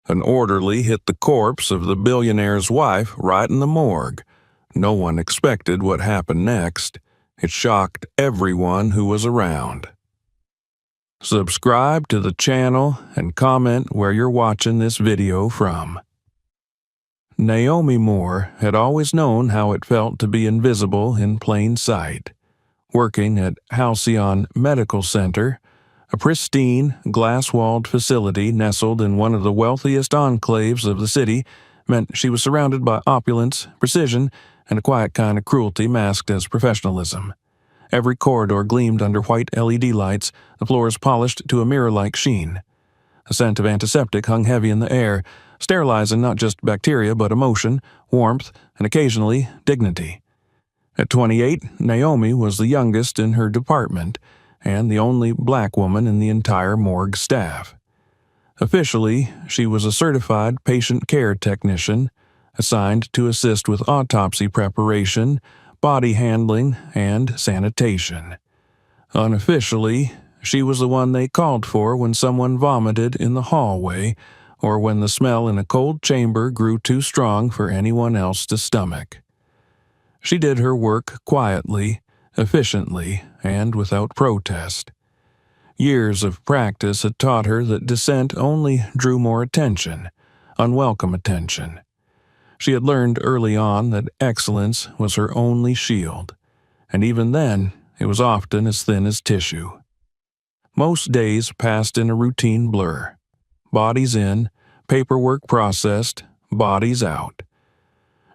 An orderly hit the corpse of the billionaire's wife right in the morgue. No one expected what happened next. It shocked everyone who was around. Subscribe to the channel and comment where you're watching this video from. Naomi Moore had always known how it felt to be invisible in plain sight. Working at Halcyon Medical Center, a pristine, glass-walled facility nestled in one of the wealthiest enclaves of the city, meant she was surrounded by opulence, precision, and a quiet kind of cruelty masked as professionalism. Every corridor gleamed under white LED lights, the floors polished to a mirror-like sheen. A scent of antiseptic hung heavy in the air, sterilizing not just bacteria but emotion, warmth, and occasionally dignity. At 28, Naomi was the youngest in her department and the only black woman in the entire morgue staff. Officially, she was a certified patient care technician, assigned to assist with autopsy preparation, body handling, and sanitation. Unofficially, she was the one they called for when someone vomited in the hallway or when the smell in a cold chamber grew too strong for anyone else to stomach. She did her work quietly, efficiently, and without protest. Years of practice had taught her that dissent only drew more attention, unwelcome attention. She had learned early on that excellence was her only shield, and even then, it was often as thin as tissue. Most days passed in a routine blur. Bodies in, paperwork processed, bodies out.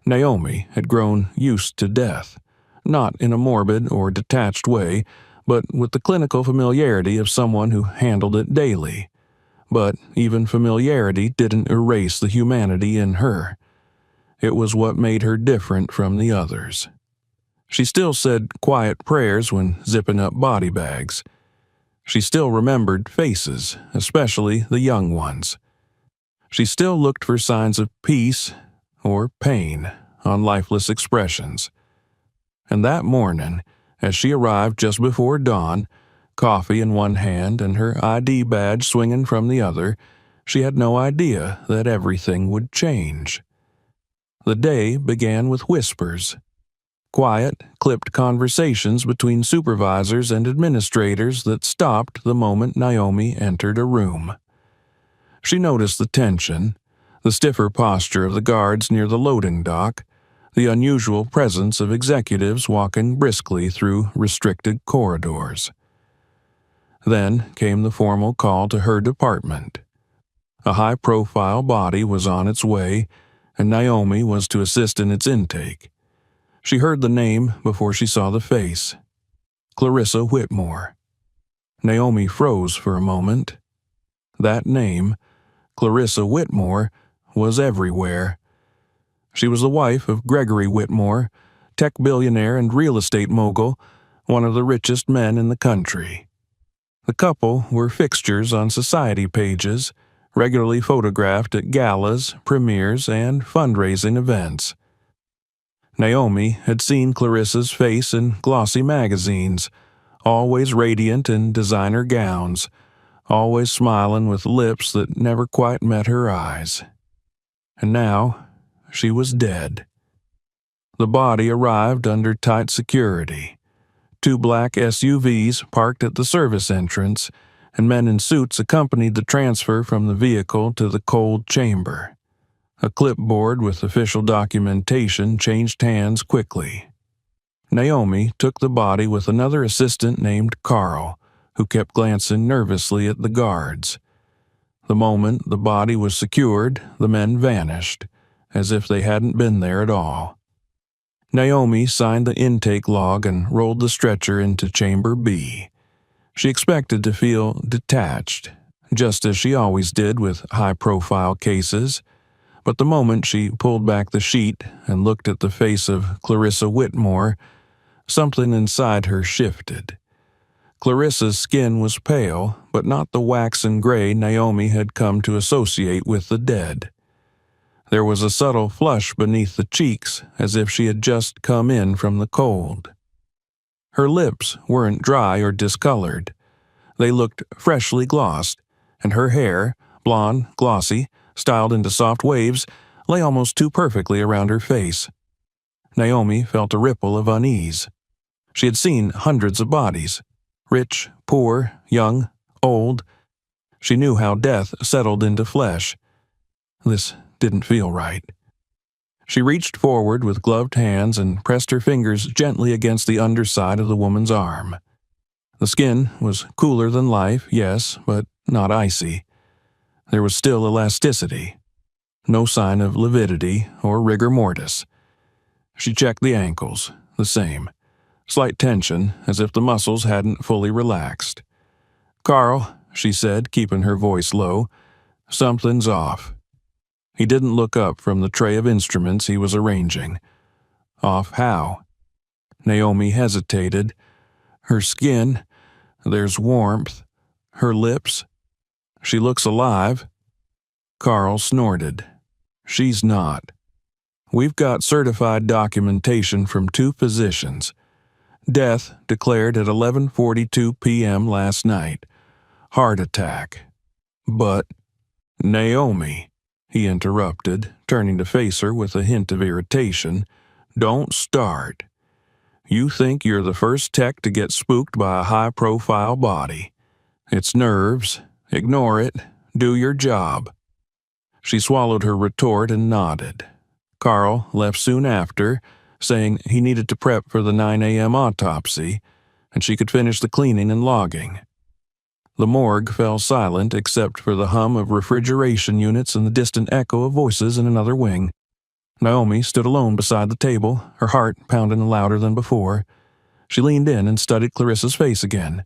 Naomi had grown used to death, not in a morbid or detached way, but with the clinical familiarity of someone who handled it daily. But even familiarity didn't erase the humanity in her. It was what made her different from the others. She still said quiet prayers when zipping up body bags. She still remembered faces, especially the young ones. She still looked for signs of peace or pain on lifeless expressions. And that morning, as she arrived just before dawn, coffee in one hand and her ID badge swinging from the other, she had no idea that everything would change. The day began with whispers. Quiet, clipped conversations between supervisors and administrators that stopped the moment Naomi entered a room. She noticed the tension, the stiffer posture of the guards near the loading dock, the unusual presence of executives walking briskly through restricted corridors. Then came the formal call to her department. A high-profile body was on its way, and Naomi was to assist in its intake. She heard the name before she saw the face. Clarissa Whitmore. Naomi froze for a moment. That name, Clarissa Whitmore, was everywhere. She was the wife of Gregory Whitmore, tech billionaire and real estate mogul, one of the richest men in the country. The couple were fixtures on society pages, regularly photographed at galas, premieres, and fundraising events. Naomi had seen Clarissa's face in glossy magazines, always radiant in designer gowns, always smiling with lips that never quite met her eyes. And now, she was dead. The body arrived under tight security. 2 black SUVs parked at the service entrance, and men in suits accompanied the transfer from the vehicle to the cold chamber. A clipboard with official documentation changed hands quickly. Naomi took the body with another assistant named Carl, who kept glancing nervously at the guards. The moment the body was secured, the men vanished, as if they hadn't been there at all. Naomi signed the intake log and rolled the stretcher into Chamber B. She expected to feel detached, just as she always did with high-profile cases, but the moment she pulled back the sheet and looked at the face of Clarissa Whitmore, something inside her shifted. Clarissa's skin was pale, but not the waxen gray Naomi had come to associate with the dead. There was a subtle flush beneath the cheeks, as if she had just come in from the cold. Her lips weren't dry or discolored. They looked freshly glossed, and her hair, blonde, glossy, styled into soft waves, lay almost too perfectly around her face. Naomi felt a ripple of unease. She had seen hundreds of bodies, rich, poor, young, old. She knew how death settled into flesh. This didn't feel right. She reached forward with gloved hands and pressed her fingers gently against the underside of the woman's arm. The skin was cooler than life, yes, but not icy. There was still elasticity. No sign of lividity or rigor mortis. She checked the ankles, the same. Slight tension, as if the muscles hadn't fully relaxed. "Carl," she said, keeping her voice low, "something's off." He didn't look up from the tray of instruments he was arranging. Off how? Naomi hesitated. Her skin, there's warmth. Her lips. She looks alive. Carl snorted. She's not. We've got certified documentation from 2 physicians. Death declared at 11:42 p.m. last night. Heart attack. But, Naomi, he interrupted, turning to face her with a hint of irritation, don't start. You think you're the first tech to get spooked by a high-profile body. It's nerves. Ignore it. Do your job. She swallowed her retort and nodded. Carl left soon after, saying he needed to prep for the 9 a.m. autopsy, and she could finish the cleaning and logging. The morgue fell silent except for the hum of refrigeration units and the distant echo of voices in another wing. Naomi stood alone beside the table, her heart pounding louder than before. She leaned in and studied Clarissa's face again.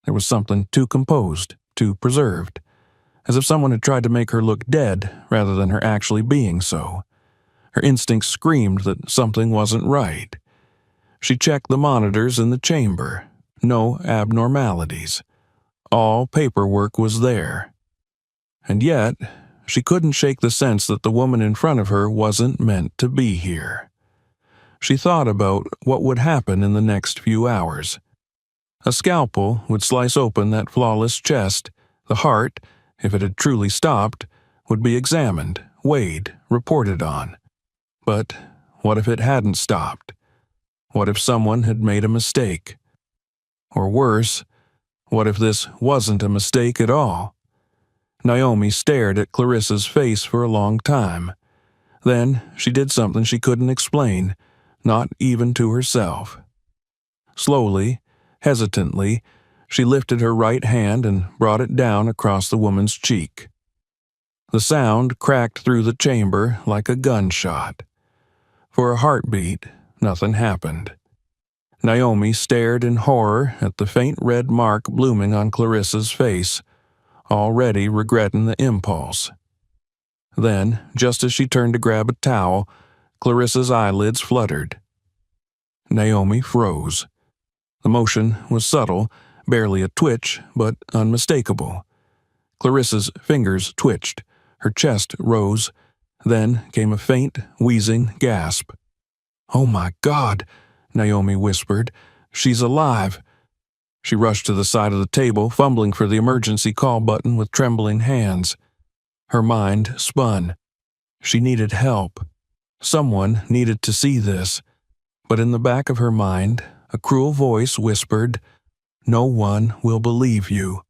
There was something too composed, too preserved, as if someone had tried to make her look dead rather than her actually being so. Her instincts screamed that something wasn't right. She checked the monitors in the chamber. No abnormalities. All paperwork was there. And yet, she couldn't shake the sense that the woman in front of her wasn't meant to be here. She thought about what would happen in the next few hours. A scalpel would slice open that flawless chest. The heart, if it had truly stopped, would be examined, weighed, reported on. But what if it hadn't stopped? What if someone had made a mistake? Or worse, what if this wasn't a mistake at all? Naomi stared at Clarissa's face for a long time. Then she did something she couldn't explain, not even to herself. Slowly, hesitantly, she lifted her right hand and brought it down across the woman's cheek. The sound cracked through the chamber like a gunshot. For a heartbeat, nothing happened. Naomi stared in horror at the faint red mark blooming on Clarissa's face, already regretting the impulse. Then, just as she turned to grab a towel, Clarissa's eyelids fluttered. Naomi froze. The motion was subtle, barely a twitch, but unmistakable. Clarissa's fingers twitched, her chest rose. Then came a faint, wheezing gasp. "Oh my God," Naomi whispered. "She's alive." She rushed to the side of the table, fumbling for the emergency call button with trembling hands. Her mind spun. She needed help. Someone needed to see this. But in the back of her mind, a cruel voice whispered, "No one will believe you."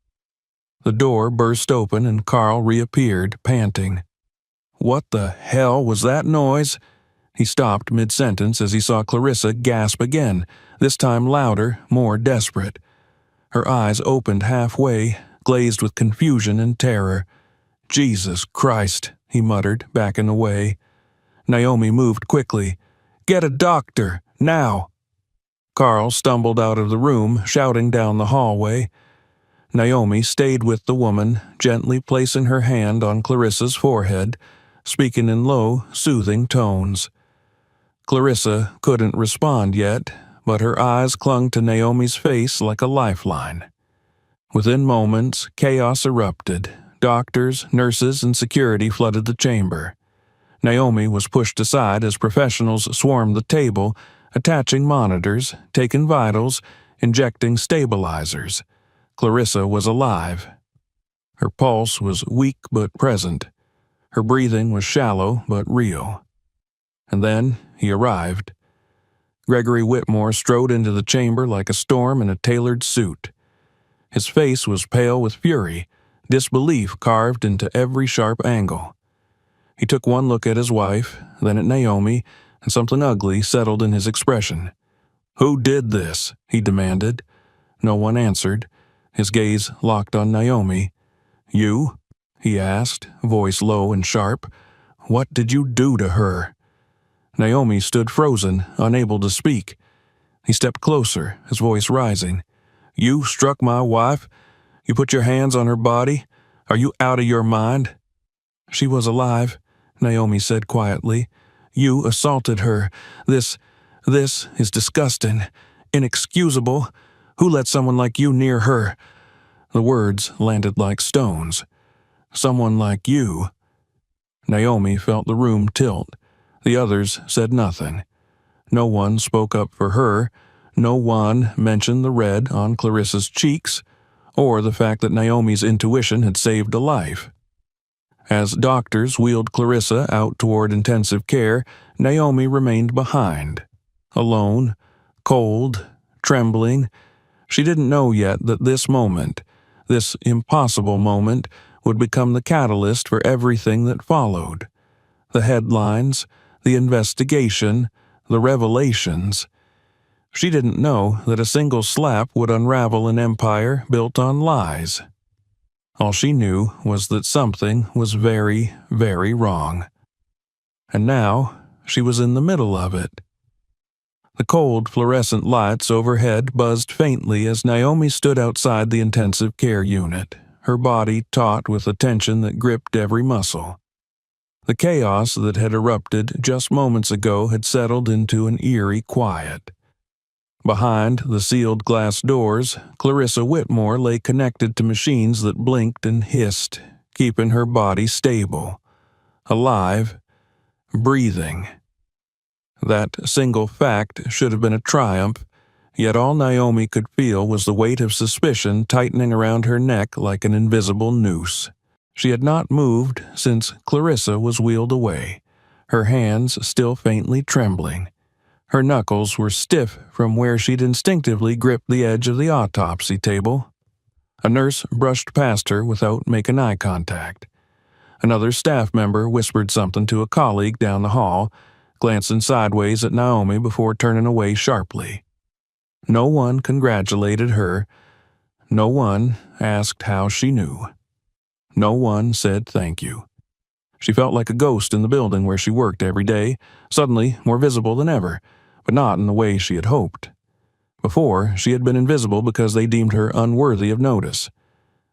The door burst open and Carl reappeared, panting. "What the hell was that noise?" He stopped mid-sentence as he saw Clarissa gasp again, this time louder, more desperate. Her eyes opened halfway, glazed with confusion and terror. "Jesus Christ," he muttered, backing away. Naomi moved quickly. "Get a doctor, now!" Carl stumbled out of the room, shouting down the hallway. Naomi stayed with the woman, gently placing her hand on Clarissa's forehead, speaking in low, soothing tones. Clarissa couldn't respond yet, but her eyes clung to Naomi's face like a lifeline. Within moments, chaos erupted. Doctors, nurses, and security flooded the chamber. Naomi was pushed aside as professionals swarmed the table, attaching monitors, taking vitals, injecting stabilizers. Clarissa was alive. Her pulse was weak but present. Her breathing was shallow but real. And then he arrived. Gregory Whitmore strode into the chamber like a storm in a tailored suit. His face was pale with fury, disbelief carved into every sharp angle. He took one look at his wife, then at Naomi, and something ugly settled in his expression. "Who did this?" he demanded. No one answered. His gaze locked on Naomi. "You?" he asked, voice low and sharp. "What did you do to her?" Naomi stood frozen, unable to speak. He stepped closer, his voice rising. "You struck my wife? You put your hands on her body? Are you out of your mind?" "She was alive," Naomi said quietly. "You assaulted her. This is disgusting, inexcusable. Who let someone like you near her?" The words landed like stones. "Someone like you." Naomi felt the room tilt. The others said nothing. No one spoke up for her. No one mentioned the red on Clarissa's cheeks, or the fact that Naomi's intuition had saved a life. As doctors wheeled Clarissa out toward intensive care, Naomi remained behind. Alone, cold, trembling. She didn't know yet that this moment, this impossible moment, would become the catalyst for everything that followed. The headlines, the investigation, the revelations. She didn't know that a single slap would unravel an empire built on lies. All she knew was that something was very, very wrong. And now she was in the middle of it. The cold fluorescent lights overhead buzzed faintly as Naomi stood outside the intensive care unit, her body taut with a tension that gripped every muscle. The chaos that had erupted just moments ago had settled into an eerie quiet. Behind the sealed glass doors, Clarissa Whitmore lay connected to machines that blinked and hissed, keeping her body stable, alive, breathing. That single fact should have been a triumph, yet all Naomi could feel was the weight of suspicion tightening around her neck like an invisible noose. She had not moved since Clarissa was wheeled away, her hands still faintly trembling. Her knuckles were stiff from where she'd instinctively gripped the edge of the autopsy table. A nurse brushed past her without making eye contact. Another staff member whispered something to a colleague down the hall, glancing sideways at Naomi before turning away sharply. No one congratulated her. No one asked how she knew. No one said thank you. She felt like a ghost in the building where she worked every day, suddenly more visible than ever, but not in the way she had hoped. Before, she had been invisible because they deemed her unworthy of notice.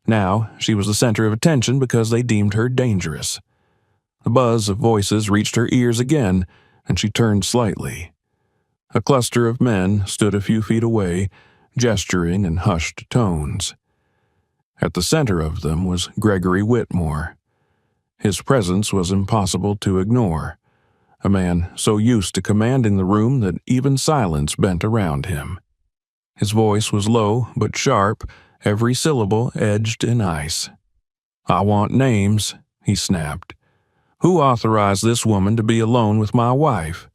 Now, she was the center of attention because they deemed her dangerous. The buzz of voices reached her ears again, and she turned slightly. A cluster of men stood a few feet away, gesturing in hushed tones. At the center of them was Gregory Whitmore. His presence was impossible to ignore, a man so used to commanding the room that even silence bent around him. His voice was low but sharp, every syllable edged in ice. "I want names," he snapped. "Who authorized this woman to be alone with my wife?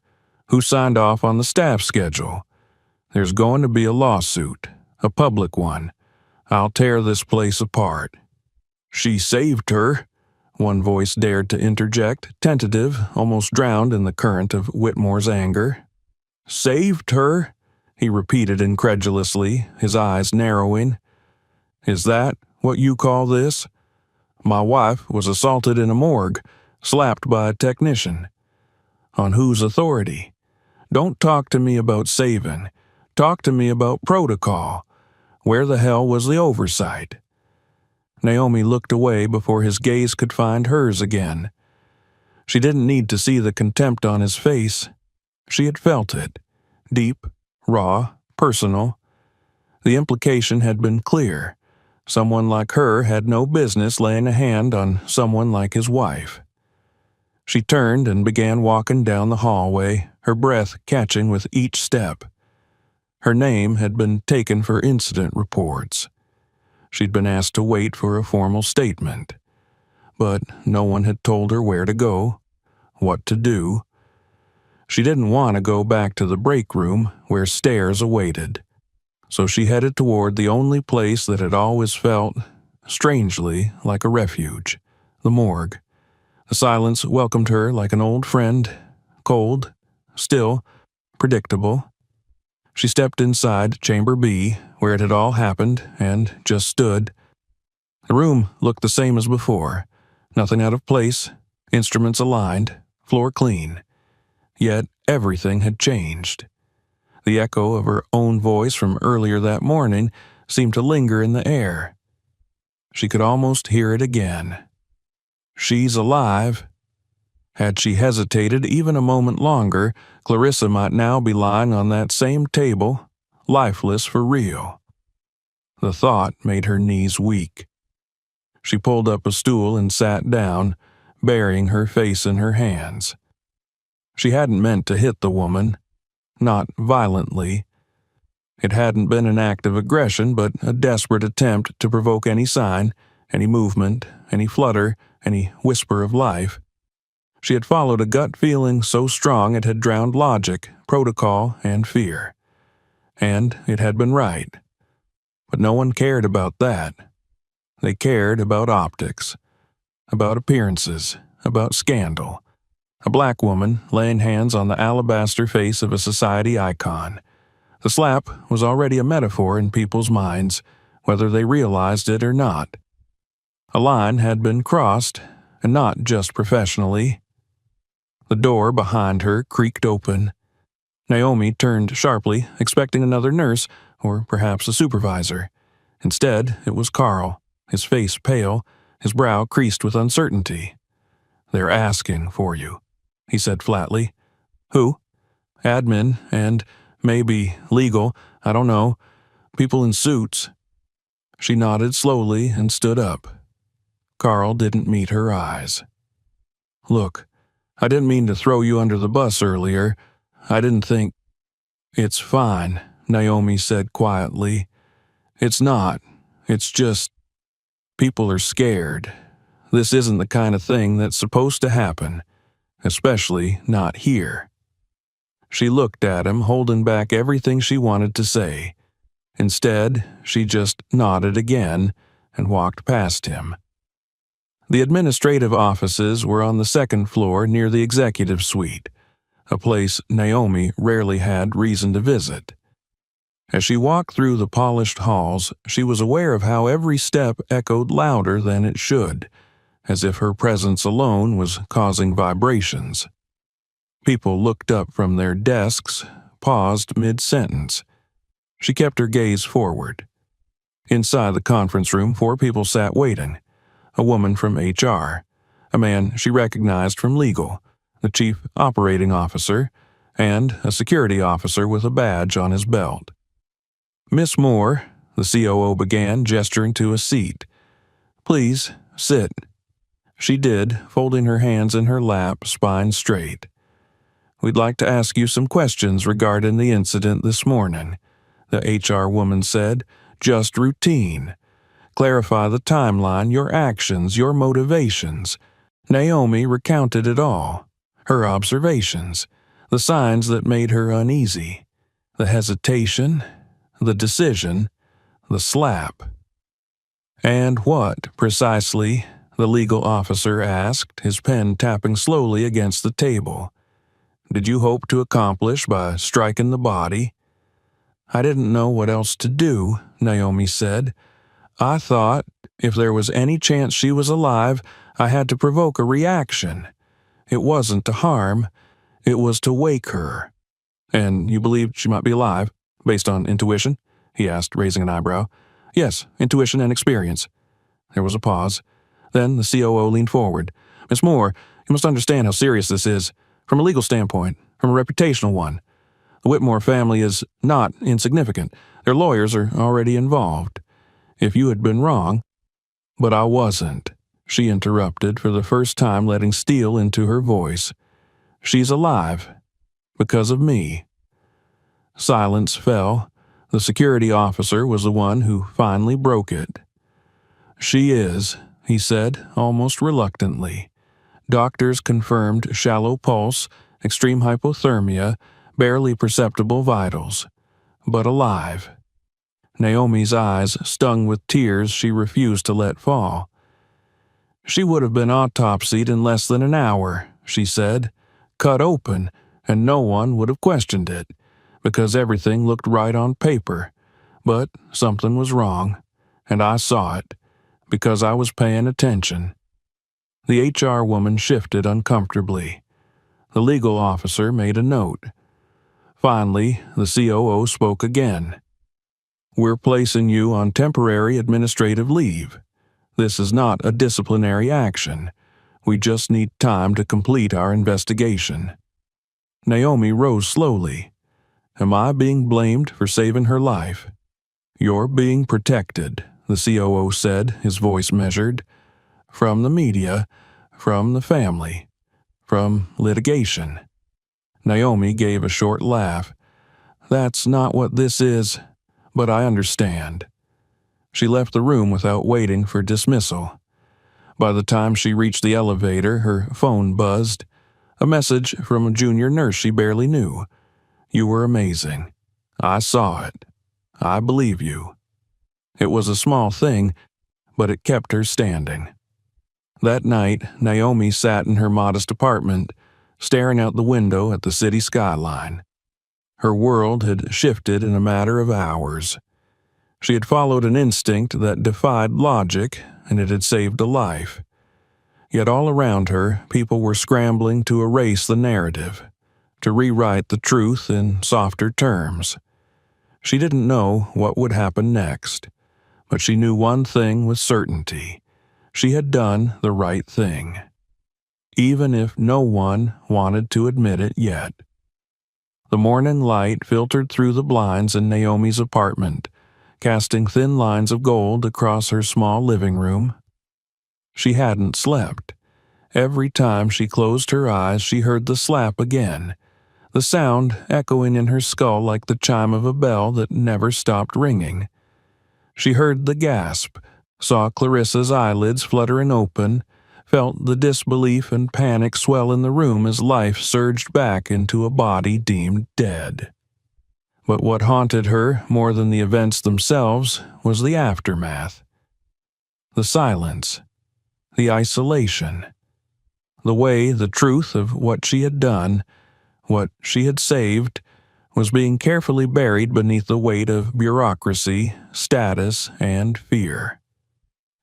Who signed off on the staff schedule? There's going to be a lawsuit, a public one. I'll tear this place apart." "She saved her," one voice dared to interject, tentative, almost drowned in the current of Whitmore's anger. "Saved her?" he repeated incredulously, his eyes narrowing. "Is that what you call this? My wife was assaulted in a morgue, slapped by a technician. On whose authority? Don't talk to me about saving. Talk to me about protocol. Where the hell was the oversight?" Naomi looked away before his gaze could find hers again. She didn't need to see the contempt on his face. She had felt it. Deep, raw, personal. The implication had been clear. Someone like her had no business laying a hand on someone like his wife. She turned and began walking down the hallway, her breath catching with each step. Her name had been taken for incident reports. She'd been asked to wait for a formal statement. but no one had told her where to go, what to do. She didn't want to go back to the break room where stairs awaited, so she headed toward the only place that had always felt, strangely, like a refuge, the morgue. The silence welcomed her like an old friend, cold, still, predictable. She stepped inside Chamber B, where it had all happened, and just stood. The room looked the same as before, nothing out of place, instruments aligned, floor clean. Yet everything had changed. The echo of her own voice from earlier that morning seemed to linger in the air. She could almost hear it again. "She's alive." Had she hesitated even a moment longer, Clarissa might now be lying on that same table, lifeless for real. The thought made her knees weak. She pulled up a stool and sat down, burying her face in her hands. She hadn't meant to hit the woman, not violently. It hadn't been an act of aggression, but a desperate attempt to provoke any sign, any movement, any flutter, any whisper of life. She had followed a gut feeling so strong it had drowned logic, protocol, and fear. And it had been right. But no one cared about that. They cared about optics, about appearances, about scandal. A black woman laying hands on the alabaster face of a society icon. The slap was already a metaphor in people's minds, whether they realized it or not. A line had been crossed, and not just professionally. The door behind her creaked open. Naomi turned sharply, expecting another nurse, or perhaps a supervisor. Instead, it was Carl, his face pale, his brow creased with uncertainty. "They're asking for you," he said flatly. "Who?" "Admin and, maybe, legal, I don't know. People in suits." She nodded slowly and stood up. Carl didn't meet her eyes. "Look, I didn't mean to throw you under the bus earlier. I didn't think—" "It's fine," Naomi said quietly. "It's not. It's just, people are scared. This isn't the kind of thing that's supposed to happen, especially not here." She looked at him, holding back everything she wanted to say. Instead, she just nodded again and walked past him. The administrative offices were on the second floor near the executive suite, a place Naomi rarely had reason to visit. As she walked through the polished halls, she was aware of how every step echoed louder than it should, as if her presence alone was causing vibrations. People looked up from their desks, paused mid-sentence. She kept her gaze forward. Inside the conference room, 4 people sat waiting. A woman from HR, a man she recognized from legal, the chief operating officer, and a security officer with a badge on his belt. "Miss Moore," the COO began, gesturing to a seat. "Please, sit." She did, folding her hands in her lap, spine straight. "We'd like to ask you some questions regarding the incident this morning," the HR woman said. "Just routine. Clarify the timeline, your actions, your motivations." Naomi recounted it all. Her observations, the signs that made her uneasy, the hesitation, the decision, the slap. "And what, precisely?" the legal officer asked, his pen tapping slowly against the table. "Did you hope to accomplish by striking the body?" "I didn't know what else to do," Naomi said. "I thought, if there was any chance she was alive, I had to provoke a reaction. It wasn't to harm, it was to wake her." "And you believed she might be alive, based on intuition?" he asked, raising an eyebrow. "Yes, intuition and experience." There was a pause. Then the COO leaned forward. "Miss Moore, you must understand how serious this is, from a legal standpoint, from a reputational one. The Whitmore family is not insignificant. Their lawyers are already involved. If you had been wrong—" "But I wasn't," she interrupted, for the first time letting steel into her voice. "She's alive. Because of me." Silence fell. The security officer was the one who finally broke it. "She is," he said, almost reluctantly. Doctors confirmed shallow pulse, extreme hypothermia, barely perceptible vitals. But alive. Naomi's eyes stung with tears she refused to let fall. She would have been autopsied in less than an hour, she said, cut open, and no one would have questioned it, because everything looked right on paper. But something was wrong, and I saw it, because I was paying attention. The HR woman shifted uncomfortably. The legal officer made a note. Finally, the COO spoke again. We're placing you on temporary administrative leave. This is not a disciplinary action. We just need time to complete our investigation. Naomi rose slowly. Am I being blamed for saving her life? You're being protected, the COO said, his voice measured. From the media, from the family, from litigation. Naomi gave a short laugh. That's not what this is, but I understand. She left the room without waiting for dismissal. By the time she reached the elevator, her phone buzzed. A message from a junior nurse she barely knew. You were amazing. I saw it. I believe you. It was a small thing, but it kept her standing. That night, Naomi sat in her modest apartment, staring out the window at the city skyline. Her world had shifted in a matter of hours. She had followed an instinct that defied logic, and it had saved a life. Yet all around her, people were scrambling to erase the narrative, to rewrite the truth in softer terms. She didn't know what would happen next, but she knew one thing with certainty. She had done the right thing, even if no one wanted to admit it yet. The morning light filtered through the blinds in Naomi's apartment, casting thin lines of gold across her small living room. She hadn't slept. Every time she closed her eyes, she heard the slap again, the sound echoing in her skull like the chime of a bell that never stopped ringing. She heard the gasp, saw Clarissa's eyelids fluttering open, felt the disbelief and panic swell in the room as life surged back into a body deemed dead. But what haunted her more than the events themselves was the aftermath. The silence, the isolation, the way the truth of what she had done, what she had saved, was being carefully buried beneath the weight of bureaucracy, status, and fear.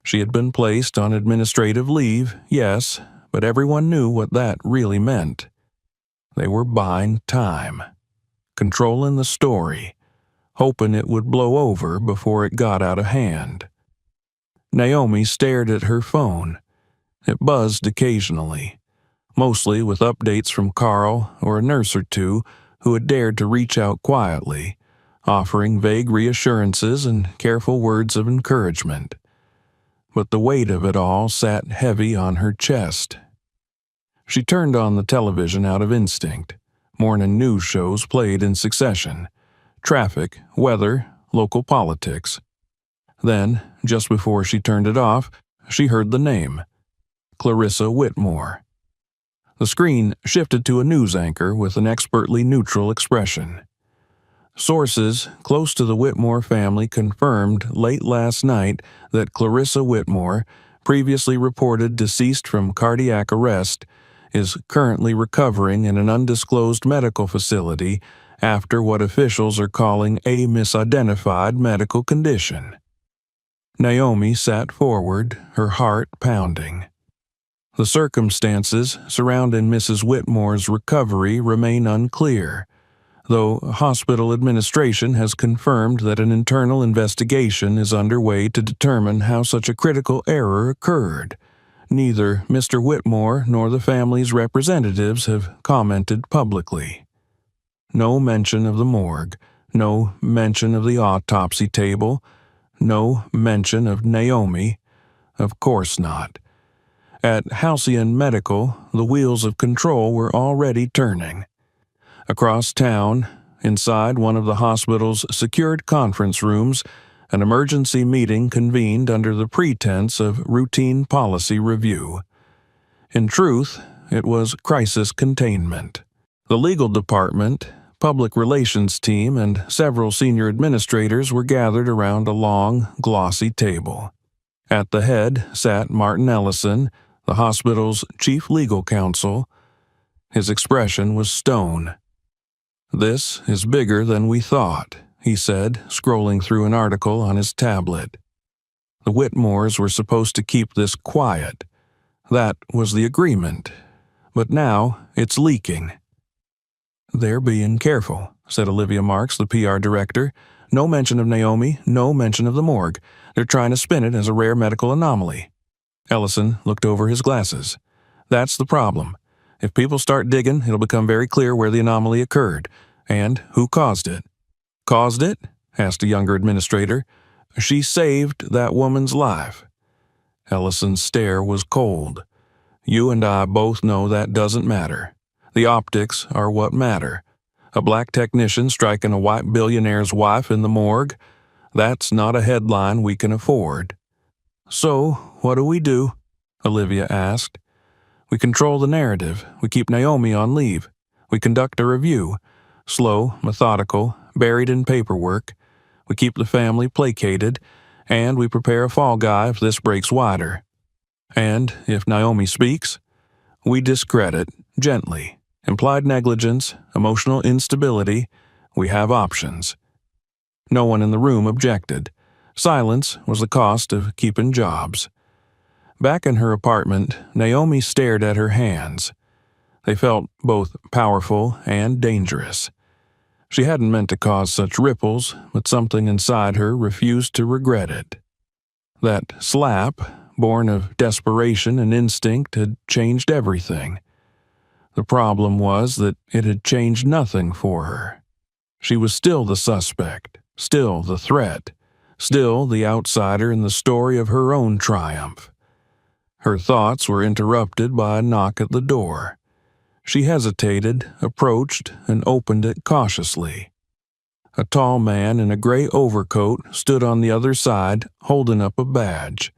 She had been placed on administrative leave, yes, but everyone knew what that really meant. They were buying time, controlling the story, hoping it would blow over before it got out of hand. Naomi stared at her phone. It buzzed occasionally, mostly with updates from Carl or a nurse or two who had dared to reach out quietly, offering vague reassurances and careful words of encouragement. But the weight of it all sat heavy on her chest. She turned on the television out of instinct. Morning news shows played in succession. Traffic, weather, local politics. Then, just before she turned it off, she heard the name. Clarissa Whitmore. The screen shifted to a news anchor with an expertly neutral expression. Sources close to the Whitmore family confirmed late last night that Clarissa Whitmore, previously reported deceased from cardiac arrest, is currently recovering in an undisclosed medical facility after what officials are calling a misidentified medical condition. Naomi sat forward, her heart pounding. The circumstances surrounding Mrs. Whitmore's recovery remain unclear, though hospital administration has confirmed that an internal investigation is underway to determine how such a critical error occurred. Neither Mr. Whitmore nor the family's representatives have commented publicly. No mention of the morgue, no mention of the autopsy table, no mention of Naomi. Of course not. At Halcyon Medical, the wheels of control were already turning. Across town, inside one of the hospital's secured conference rooms, An emergency meeting convened under the pretense of routine policy review. In truth, it was crisis containment. The legal department, public relations team, and several senior administrators were gathered around a long, glossy table. At the head sat Martin Ellison, the hospital's chief legal counsel. His expression was stone. "This is bigger than we thought," he said, scrolling through an article on his tablet. The Whitmores were supposed to keep this quiet. That was the agreement. But now it's leaking. "They're being careful," said Olivia Marks, the PR director. "No mention of Naomi, no mention of the morgue. They're trying to spin it as a rare medical anomaly." Ellison looked over his glasses. "That's the problem. If people start digging, it'll become very clear where the anomaly occurred, and who caused it." "Caused it?" asked a younger administrator. "She saved that woman's life." Ellison's stare was cold. "You and I both know that doesn't matter. The optics are what matter. A black technician striking a white billionaire's wife in the morgue? That's not a headline we can afford." "So, what do?" Olivia asked. "We control the narrative. We keep Naomi on leave. We conduct a review. Slow, methodical, buried in paperwork. We keep the family placated, and we prepare a fall guy if this breaks wider. And if Naomi speaks, we discredit, gently. Implied negligence, emotional instability, we have options." No one in the room objected. Silence was the cost of keeping jobs. Back in her apartment, Naomi stared at her hands. They felt both powerful and dangerous. She hadn't meant to cause such ripples, but something inside her refused to regret it. That slap, born of desperation and instinct, had changed everything. The problem was that it had changed nothing for her. She was still the suspect, still the threat, still the outsider in the story of her own triumph. Her thoughts were interrupted by a knock at the door. She hesitated, approached, and opened it cautiously. A tall man in a gray overcoat stood on the other side, holding up a badge.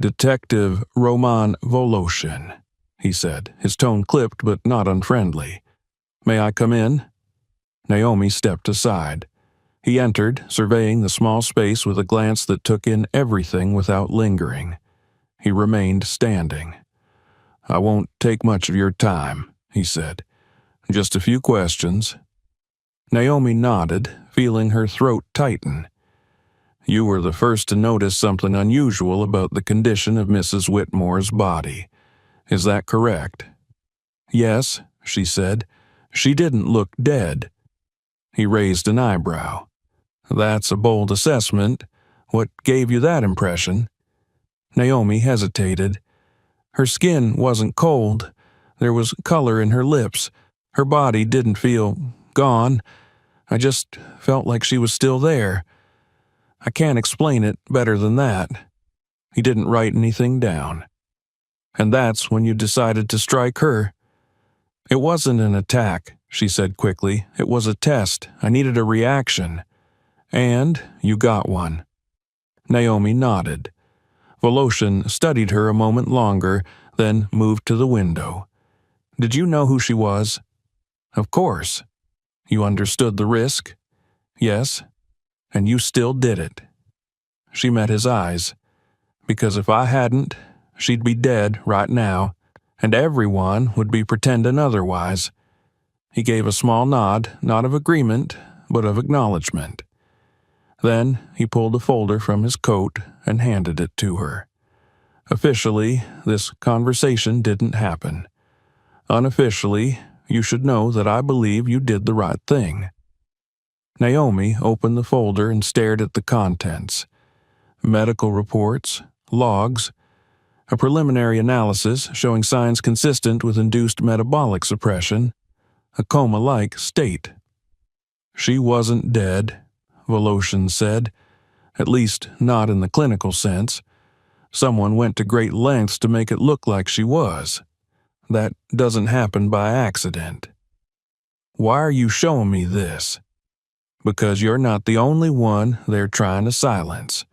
"Detective Roman Voloshin," he said, his tone clipped but not unfriendly. "May I come in?" Naomi stepped aside. He entered, surveying the small space with a glance that took in everything without lingering. He remained standing. "I won't take much of your time," he said. "Just a few questions." Naomi nodded, feeling her throat tighten. "You were the first to notice something unusual about the condition of Mrs. Whitmore's body. Is that correct?" "Yes," she said. "She didn't look dead." He raised an eyebrow. "That's a bold assessment. What gave you that impression?" Naomi hesitated. Her skin wasn't cold. There was color in her lips. Her body didn't feel gone. I just felt like she was still there. I can't explain it better than that." He didn't write anything down. "And that's when you decided to strike her?" "It wasn't an attack," she said quickly. "It was a test. I needed a reaction." "And you got one." Naomi nodded. Voloshin studied her a moment longer, then moved to the window. "Did you know who she was?" "Of course." "You understood the risk?" "Yes." "And you still did it." She met his eyes. "Because if I hadn't, she'd be dead right now, and everyone would be pretending otherwise." He gave a small nod, not of agreement, but of acknowledgement. Then he pulled a folder from his coat and handed it to her. "Officially, this conversation didn't happen. Unofficially, you should know that I believe you did the right thing." Naomi opened the folder and stared at the contents. Medical reports, logs, a preliminary analysis showing signs consistent with induced metabolic suppression, a coma-like state. "She wasn't dead," Voloshin said, "at least not in the clinical sense. Someone went to great lengths to make it look like she was. That doesn't happen by accident." "Why are you showing me this?" because you're not the only one they're trying to silence,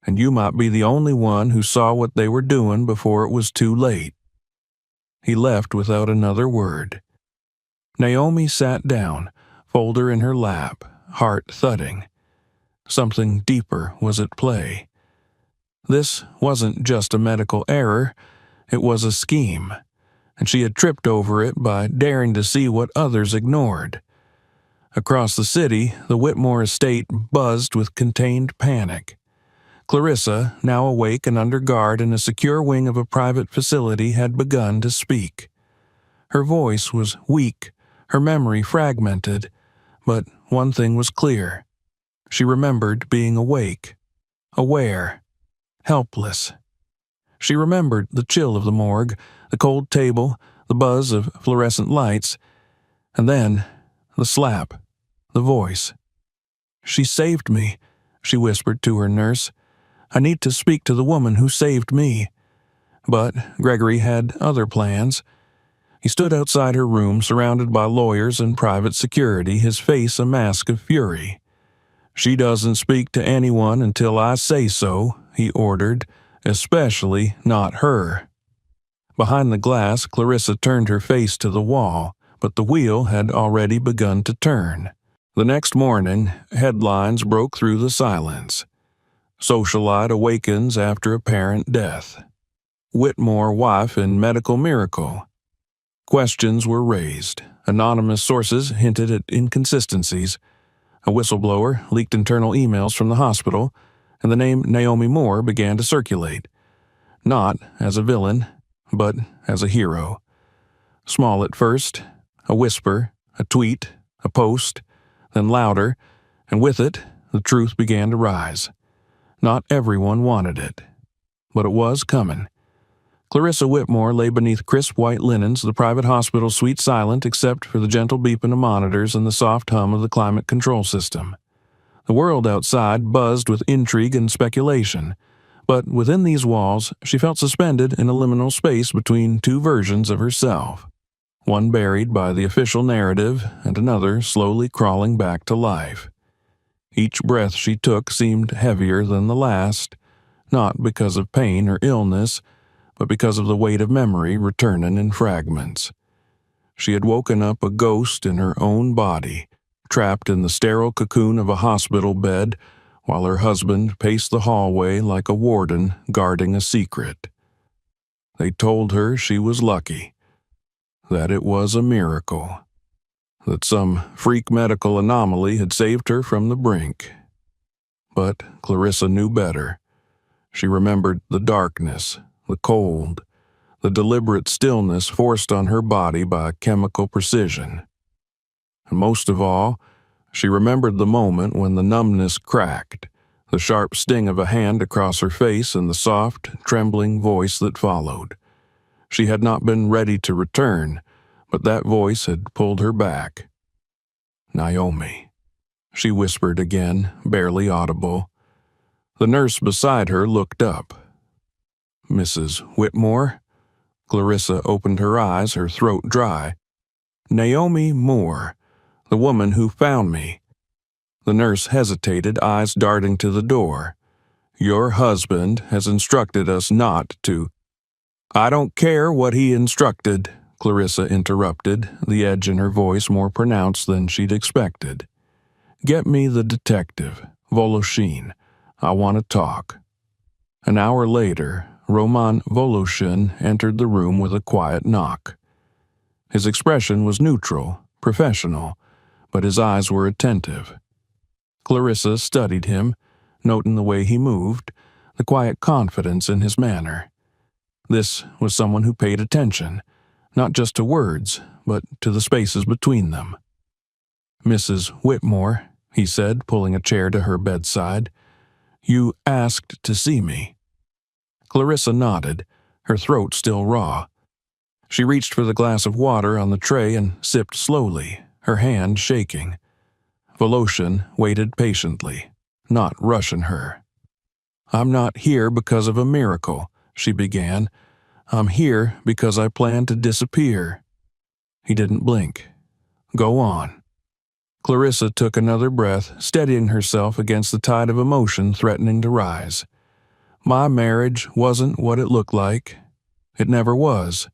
and you might be the only one who saw what they were doing before it was too late." He left without another word. Naomi sat down, folder in her lap, heart thudding. Something deeper was at play. This wasn't just a medical error, it was a scheme, and she had tripped over it by daring to see what others ignored. Across the city, the Whitmore estate buzzed with contained panic. Clarissa, now awake and under guard in a secure wing of a private facility, had begun to speak. Her voice was weak, her memory fragmented, but one thing was clear. She remembered being awake, aware, helpless. She remembered the chill of the morgue, the cold table, the buzz of fluorescent lights, and then the slap, the voice. "She saved me," she whispered to her nurse. "I need to speak to the woman who saved me." But Gregory had other plans. He stood outside her room, surrounded by lawyers and private security, his face a mask of fury. "She doesn't speak to anyone until I say so," he ordered, "especially not her." Behind the glass, Clarissa turned her face to the wall, but the wheel had already begun to turn. The next morning, headlines broke through the silence. "Socialite awakens after apparent death." "Whitmore wife in medical miracle." Questions were raised. Anonymous sources hinted at inconsistencies. A whistleblower leaked internal emails from the hospital, and the name Naomi Moore began to circulate. Not as a villain, but as a hero. Small at first, a whisper, a tweet, a post, then louder, and with it, the truth began to rise. Not everyone wanted it, but it was coming. Clarissa Whitmore lay beneath crisp white linens, the private hospital suite silent except for the gentle beeping of monitors and the soft hum of the climate control system. The world outside buzzed with intrigue and speculation, but within these walls she felt suspended in a liminal space between two versions of herself, one buried by the official narrative and another slowly crawling back to life. Each breath she took seemed heavier than the last, not because of pain or illness, but because of the weight of memory returning in fragments. She had woken up a ghost in her own body, trapped in the sterile cocoon of a hospital bed, while her husband paced the hallway like a warden guarding a secret. They told her she was lucky, that it was a miracle, that some freak medical anomaly had saved her from the brink. But Clarissa knew better. She remembered the darkness, the cold, the deliberate stillness forced on her body by chemical precision. And most of all, she remembered the moment when the numbness cracked, the sharp sting of a hand across her face and the soft, trembling voice that followed. She had not been ready to return, but that voice had pulled her back. "Naomi," she whispered again, barely audible. The nurse beside her looked up. "Mrs. Whitmore?" Clarissa opened her eyes, her throat dry. "Naomi Moore, the woman who found me." The nurse hesitated, eyes darting to the door. "Your husband has instructed us not to—" "I don't care what he instructed," Clarissa interrupted, the edge in her voice more pronounced than she'd expected. "Get me the detective, Voloshin. I want to talk." An hour later, Roman Voloshin entered the room with a quiet knock. His expression was neutral, professional, but his eyes were attentive. Clarissa studied him, noting the way he moved, the quiet confidence in his manner. This was someone who paid attention, not just to words, but to the spaces between them. "Mrs. Whitmore," he said, pulling a chair to her bedside, "you asked to see me." Clarissa nodded, her throat still raw. She reached for the glass of water on the tray and sipped slowly, her hand shaking. Voloshin waited patiently, not rushing her. "I'm not here because of a miracle," she began. "I'm here because I plan to disappear." He didn't blink. "Go on." Clarissa took another breath, steadying herself against the tide of emotion threatening to rise. My marriage wasn't what it looked like. It never was.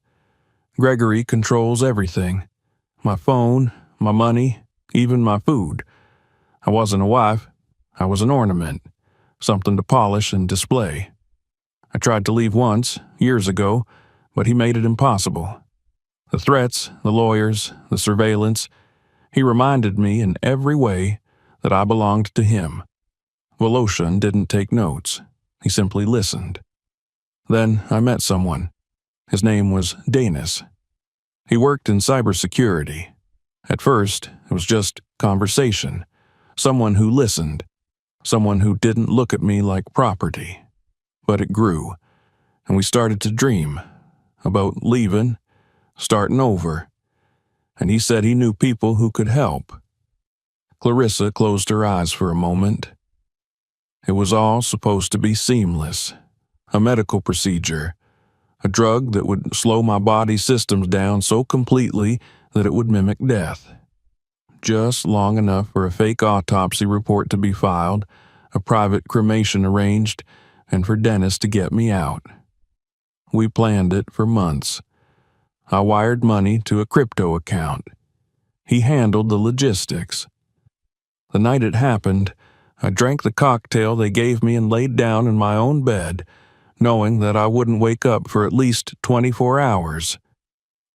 Gregory controls everything. My phone, my money, even my food. I wasn't a wife. I was an ornament. Something to polish and display. I tried to leave once, years ago, but he made it impossible. The threats, the lawyers, the surveillance, he reminded me in every way that I belonged to him. Voloshin didn't take notes. He simply listened. Then I met someone. His name was Danis. He worked in cybersecurity. At first, it was just conversation. Someone who listened. Someone who didn't look at me like property. But it grew, and we started to dream about leaving, starting over. And he said he knew people who could help. Clarissa closed her eyes for a moment. It was all supposed to be seamless. A medical procedure. A drug that would slow my body's systems down so completely that it would mimic death. Just long enough for a fake autopsy report to be filed, a private cremation arranged, and for Dennis to get me out. We planned it for months. I wired money to a crypto account. He handled the logistics. The night it happened, I drank the cocktail they gave me and laid down in my own bed, knowing that I wouldn't wake up for at least 24 hours.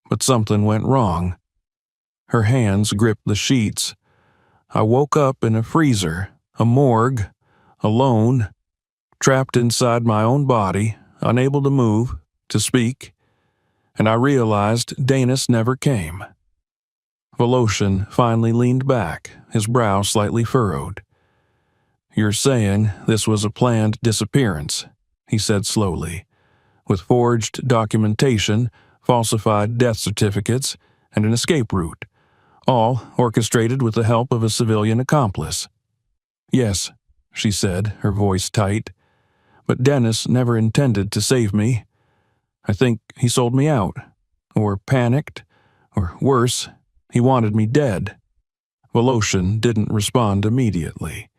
But something went wrong. Her hands gripped the sheets. I woke up in a freezer, a morgue, alone, trapped inside my own body, unable to move, to speak, and I realized Danis never came. Voloshin finally leaned back, his brow slightly furrowed. "You're saying this was a planned disappearance," he said slowly, "with forged documentation, falsified death certificates, and an escape route, all orchestrated with the help of a civilian accomplice." "Yes," she said, her voice tight, "but Dennis never intended to save me. I think he sold me out, or panicked, or worse, he wanted me dead." Voloshin didn't respond immediately.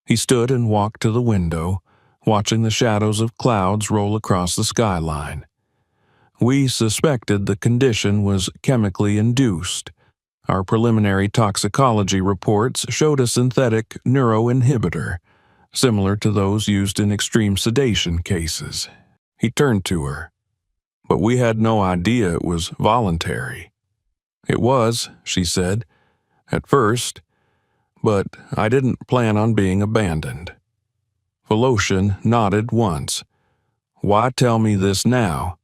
He stood and walked to the window, watching the shadows of clouds roll across the skyline. We suspected the condition was chemically induced. Our preliminary toxicology reports showed a synthetic neuroinhibitor, similar to those used in extreme sedation cases. He turned to her. "But we had no idea it was voluntary." "It was," she said, "at first, but I didn't plan on being abandoned." Voloshin nodded once. "Why tell me this now?"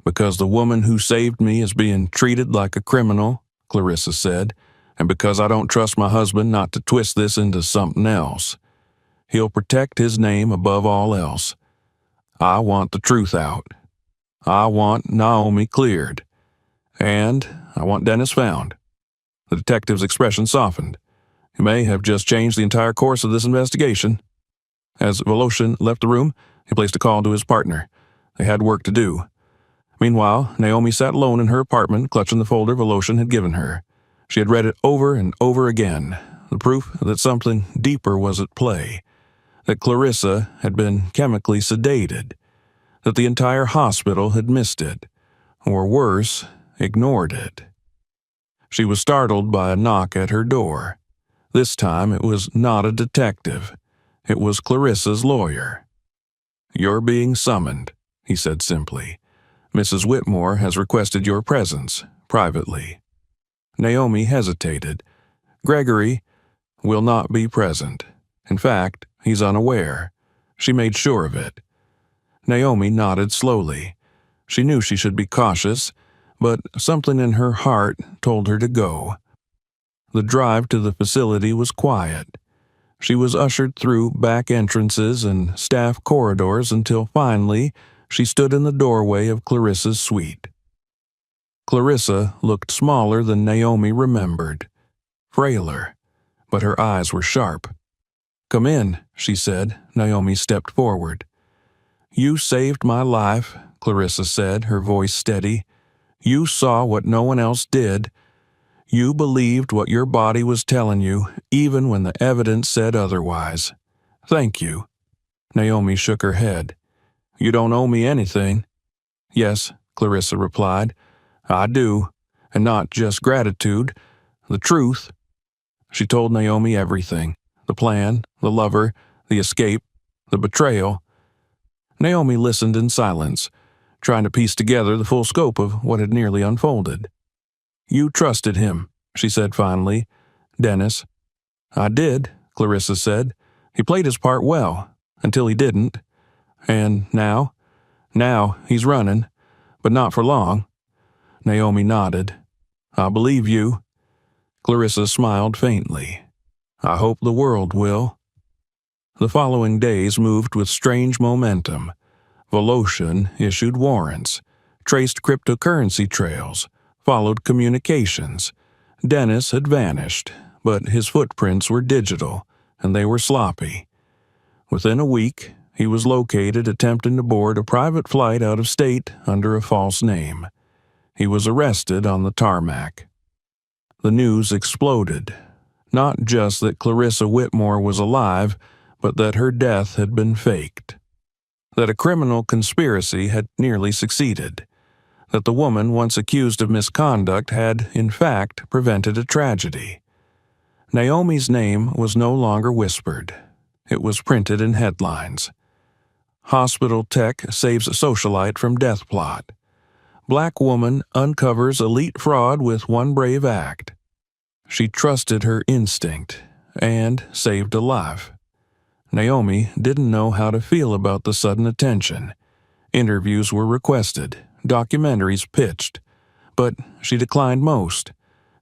"Because the woman who saved me is being treated like a criminal," Clarissa said, "and because I don't trust my husband not to twist this into something else. He'll protect his name above all else. I want the truth out. I want Naomi cleared. And I want Dennis found." The detective's expression softened. "You may have just changed the entire course of this investigation." As Voloshin left the room, he placed a call to his partner. They had work to do. Meanwhile, Naomi sat alone in her apartment, clutching the folder Voloshin had given her. She had read it over and over again, the proof that something deeper was at play, that Clarissa had been chemically sedated, that the entire hospital had missed it, or worse, ignored it. She was startled by a knock at her door. This time it was not a detective. It was Clarissa's lawyer. "You're being summoned," he said simply. "Mrs. Whitmore has requested your presence, privately." Naomi hesitated. "Gregory will not be present. In fact, he's unaware." She made sure of it. Naomi nodded slowly. She knew she should be cautious, but something in her heart told her to go. The drive to the facility was quiet. She was ushered through back entrances and staff corridors until finally she stood in the doorway of Clarissa's suite. Clarissa looked smaller than Naomi remembered, frailer, but her eyes were sharp. "Come in," she said. Naomi stepped forward. "You saved my life," Clarissa said, her voice steady. "You saw what no one else did. You believed what your body was telling you, even when the evidence said otherwise. Thank you." Naomi shook her head. "You don't owe me anything." "Yes," Clarissa replied. "I do, and not just gratitude. The truth." She told Naomi everything: the plan, the lover, the escape, the betrayal. Naomi listened in silence, trying to piece together the full scope of what had nearly unfolded. "You trusted him," she said finally. "Dennis." "I did," Clarissa said. "He played his part well, until he didn't. And now? Now he's running, but not for long." Naomi nodded. "I believe you." Clarissa smiled faintly. "I hope the world will." The following days moved with strange momentum. Voloshin issued warrants, traced cryptocurrency trails, followed communications. Dennis had vanished, but his footprints were digital, and they were sloppy. Within a week, he was located attempting to board a private flight out of state under a false name. He was arrested on the tarmac. The news exploded. Not just that Clarissa Whitmore was alive, but that her death had been faked. That a criminal conspiracy had nearly succeeded. That the woman once accused of misconduct had, in fact, prevented a tragedy. Naomi's name was no longer whispered. It was printed in headlines. Hospital tech saves socialite from death plot. Black woman uncovers elite fraud with one brave act. She trusted her instinct and saved a life. Naomi didn't know how to feel about the sudden attention. Interviews were requested, documentaries pitched, but she declined most.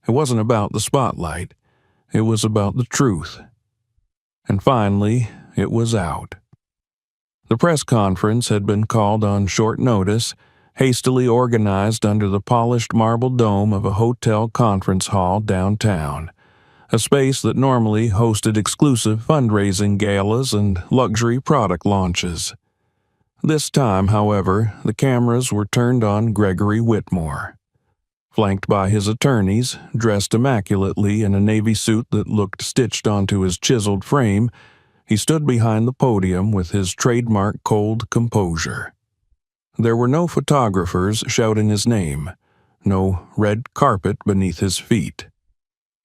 It wasn't about the spotlight. It was about the truth. And finally, it was out. The press conference had been called on short notice, hastily organized under the polished marble dome of a hotel conference hall downtown, a space that normally hosted exclusive fundraising galas and luxury product launches. This time, however, the cameras were turned on Gregory Whitmore. Flanked by his attorneys, dressed immaculately in a navy suit that looked stitched onto his chiseled frame, he stood behind the podium with his trademark cold composure. There were no photographers shouting his name, no red carpet beneath his feet.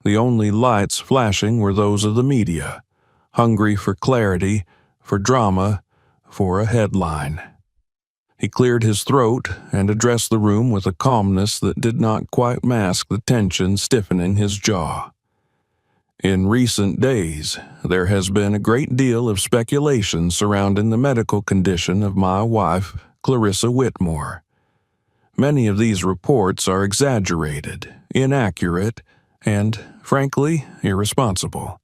The only lights flashing were those of the media, hungry for clarity, for drama, for a headline. He cleared his throat and addressed the room with a calmness that did not quite mask the tension stiffening his jaw. "In recent days, there has been a great deal of speculation surrounding the medical condition of my wife, Clarissa Whitmore. Many of these reports are exaggerated, inaccurate, and, frankly, irresponsible.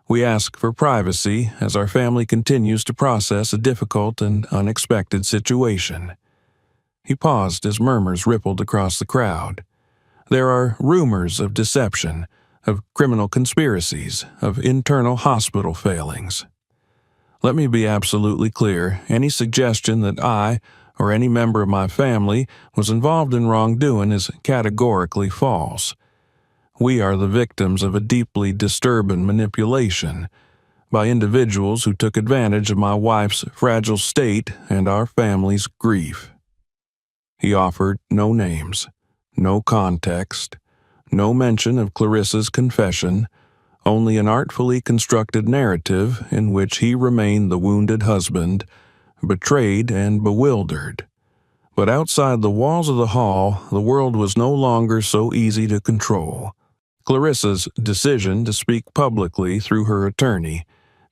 We ask for privacy as our family continues to process a difficult and unexpected situation." He paused as murmurs rippled across the crowd. "There are rumors of deception, of criminal conspiracies, of internal hospital failings. Let me be absolutely clear. Any suggestion that I, or any member of my family, was involved in wrongdoing is categorically false. We are the victims of a deeply disturbing manipulation by individuals who took advantage of my wife's fragile state and our family's grief." He offered no names, no context, no mention of Clarissa's confession, only an artfully constructed narrative in which he remained the wounded husband, betrayed and bewildered. But outside the walls of the hall, the world was no longer so easy to control. Clarissa's decision to speak publicly through her attorney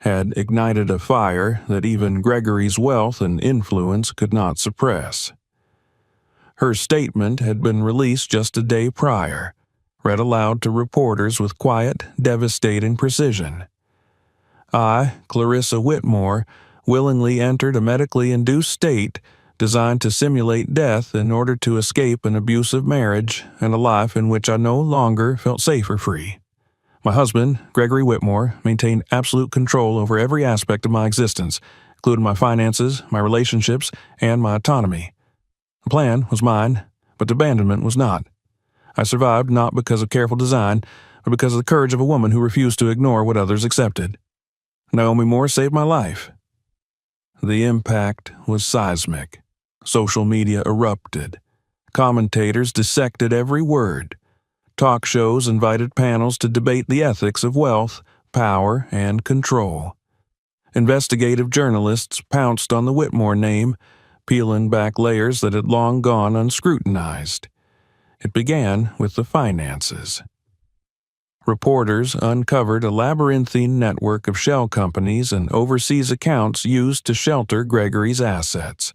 had ignited a fire that even Gregory's wealth and influence could not suppress. Her statement had been released just a day prior, read aloud to reporters with quiet, devastating precision. "I, Clarissa Whitmore, willingly entered a medically induced state designed to simulate death in order to escape an abusive marriage and a life in which I no longer felt safe or free. My husband, Gregory Whitmore, maintained absolute control over every aspect of my existence, including my finances, my relationships, and my autonomy. The plan was mine, but abandonment was not. I survived not because of careful design, but because of the courage of a woman who refused to ignore what others accepted. Naomi Moore saved my life." The impact was seismic. Social media erupted. Commentators dissected every word. Talk shows invited panels to debate the ethics of wealth, power, and control. Investigative journalists pounced on the Whitmore name, peeling back layers that had long gone unscrutinized. It began with the finances. Reporters uncovered a labyrinthine network of shell companies and overseas accounts used to shelter Gregory's assets.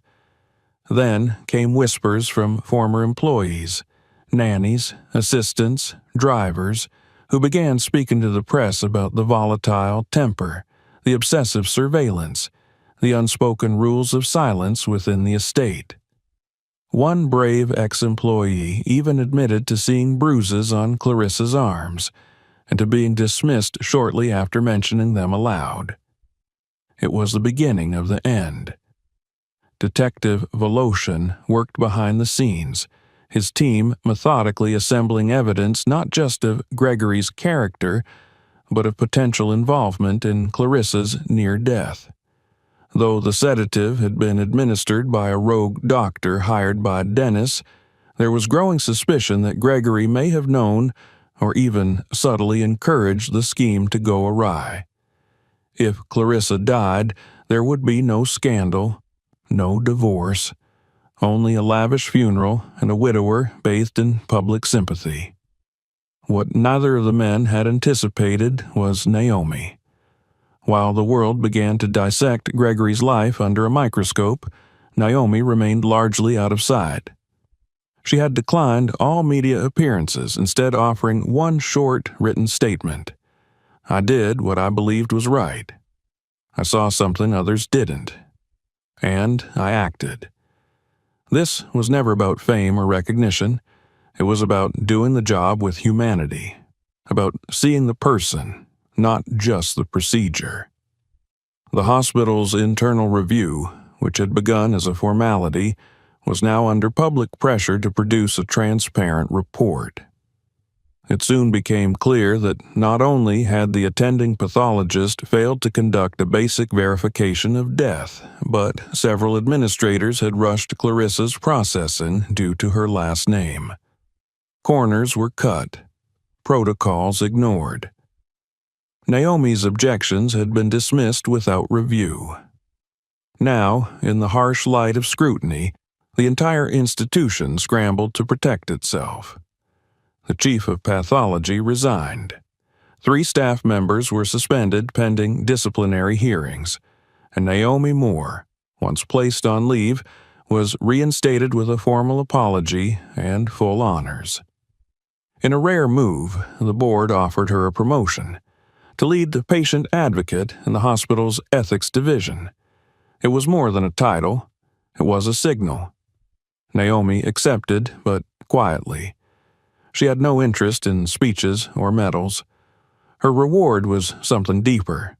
Then came whispers from former employees, nannies, assistants, drivers, who began speaking to the press about the volatile temper, the obsessive surveillance, the unspoken rules of silence within the estate. One brave ex-employee even admitted to seeing bruises on Clarissa's arms, and to being dismissed shortly after mentioning them aloud. It was the beginning of the end. Detective Voloshin worked behind the scenes, his team methodically assembling evidence not just of Gregory's character, but of potential involvement in Clarissa's near death. Though the sedative had been administered by a rogue doctor hired by Dennis, there was growing suspicion that Gregory may have known or even subtly encouraged the scheme to go awry. If Clarissa died, there would be no scandal, no divorce, only a lavish funeral and a widower bathed in public sympathy. What neither of the men had anticipated was Naomi. While the world began to dissect Gregory's life under a microscope, Naomi remained largely out of sight. She had declined all media appearances, instead offering one short written statement. "I did what I believed was right. I saw something others didn't. And I acted." This was never about fame or recognition. It was about doing the job with humanity, about seeing the person, not just the procedure. The hospital's internal review, which had begun as a formality, was now under public pressure to produce a transparent report. It soon became clear that not only had the attending pathologist failed to conduct a basic verification of death, but several administrators had rushed Clarissa's processing due to her last name. Corners were cut, protocols ignored. Naomi's objections had been dismissed without review. Now, in the harsh light of scrutiny, the entire institution scrambled to protect itself. The chief of pathology resigned. 3 staff members were suspended pending disciplinary hearings, and Naomi Moore, once placed on leave, was reinstated with a formal apology and full honors. In a rare move, the board offered her a promotion to lead the patient advocate in the hospital's ethics division. It was more than a title. It was a signal. Naomi accepted, but quietly. She had no interest in speeches or medals. Her reward was something deeper: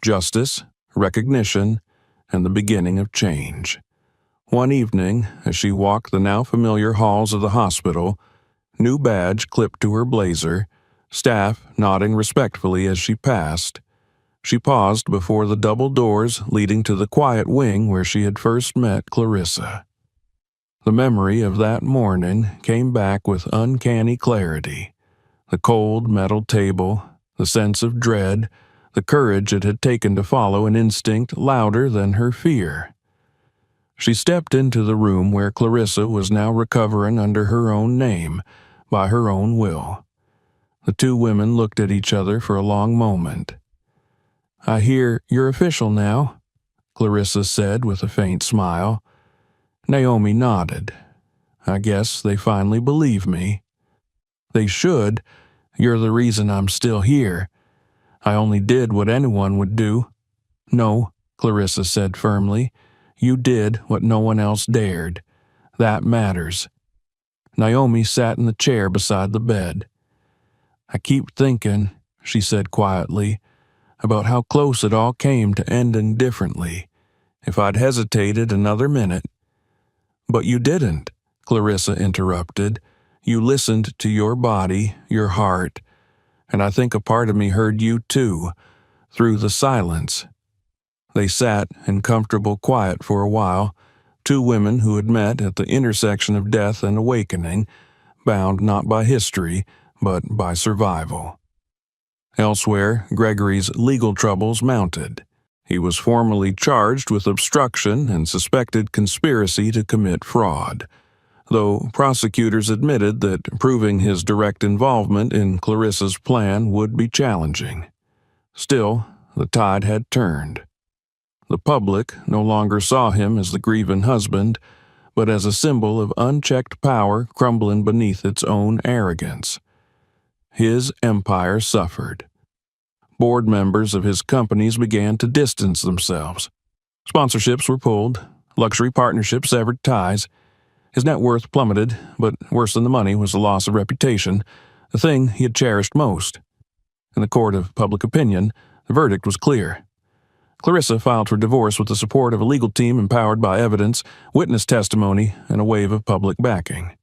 justice, recognition, and the beginning of change. One evening, as she walked the now familiar halls of the hospital, new badge clipped to her blazer, staff nodding respectfully as she passed, she paused before the double doors leading to the quiet wing where she had first met Clarissa. The memory of that morning came back with uncanny clarity. The cold metal table, the sense of dread, the courage it had taken to follow an instinct louder than her fear. She stepped into the room where Clarissa was now recovering under her own name, by her own will. The 2 women looked at each other for a long moment. "I hear you're official now," Clarissa said with a faint smile. Naomi nodded. "I guess they finally believe me." "They should. You're the reason I'm still here. I only did what anyone would do." "No," Clarissa said firmly. "You did what no one else dared. That matters." Naomi sat in the chair beside the bed. "I keep thinking," she said quietly, "about how close it all came to ending differently. If I'd hesitated another minute—" "But you didn't," Clarissa interrupted. You listened to your body, your heart, and I think a part of me heard you too, through the silence." They sat in comfortable quiet for a while, two women who had met at the intersection of death and awakening, bound not by history, but by survival. Elsewhere, Gregory's legal troubles mounted. He was formally charged with obstruction and suspected conspiracy to commit fraud, though prosecutors admitted that proving his direct involvement in Clarissa's plan would be challenging. Still, the tide had turned. The public no longer saw him as the grieving husband, but as a symbol of unchecked power crumbling beneath its own arrogance. His empire suffered. Board members of his companies began to distance themselves. Sponsorships were pulled, luxury partnerships severed ties. His net worth plummeted, but worse than the money was the loss of reputation, the thing he had cherished most. In the court of public opinion, the verdict was clear. Clarissa filed for divorce with the support of a legal team empowered by evidence, witness testimony, and a wave of public backing.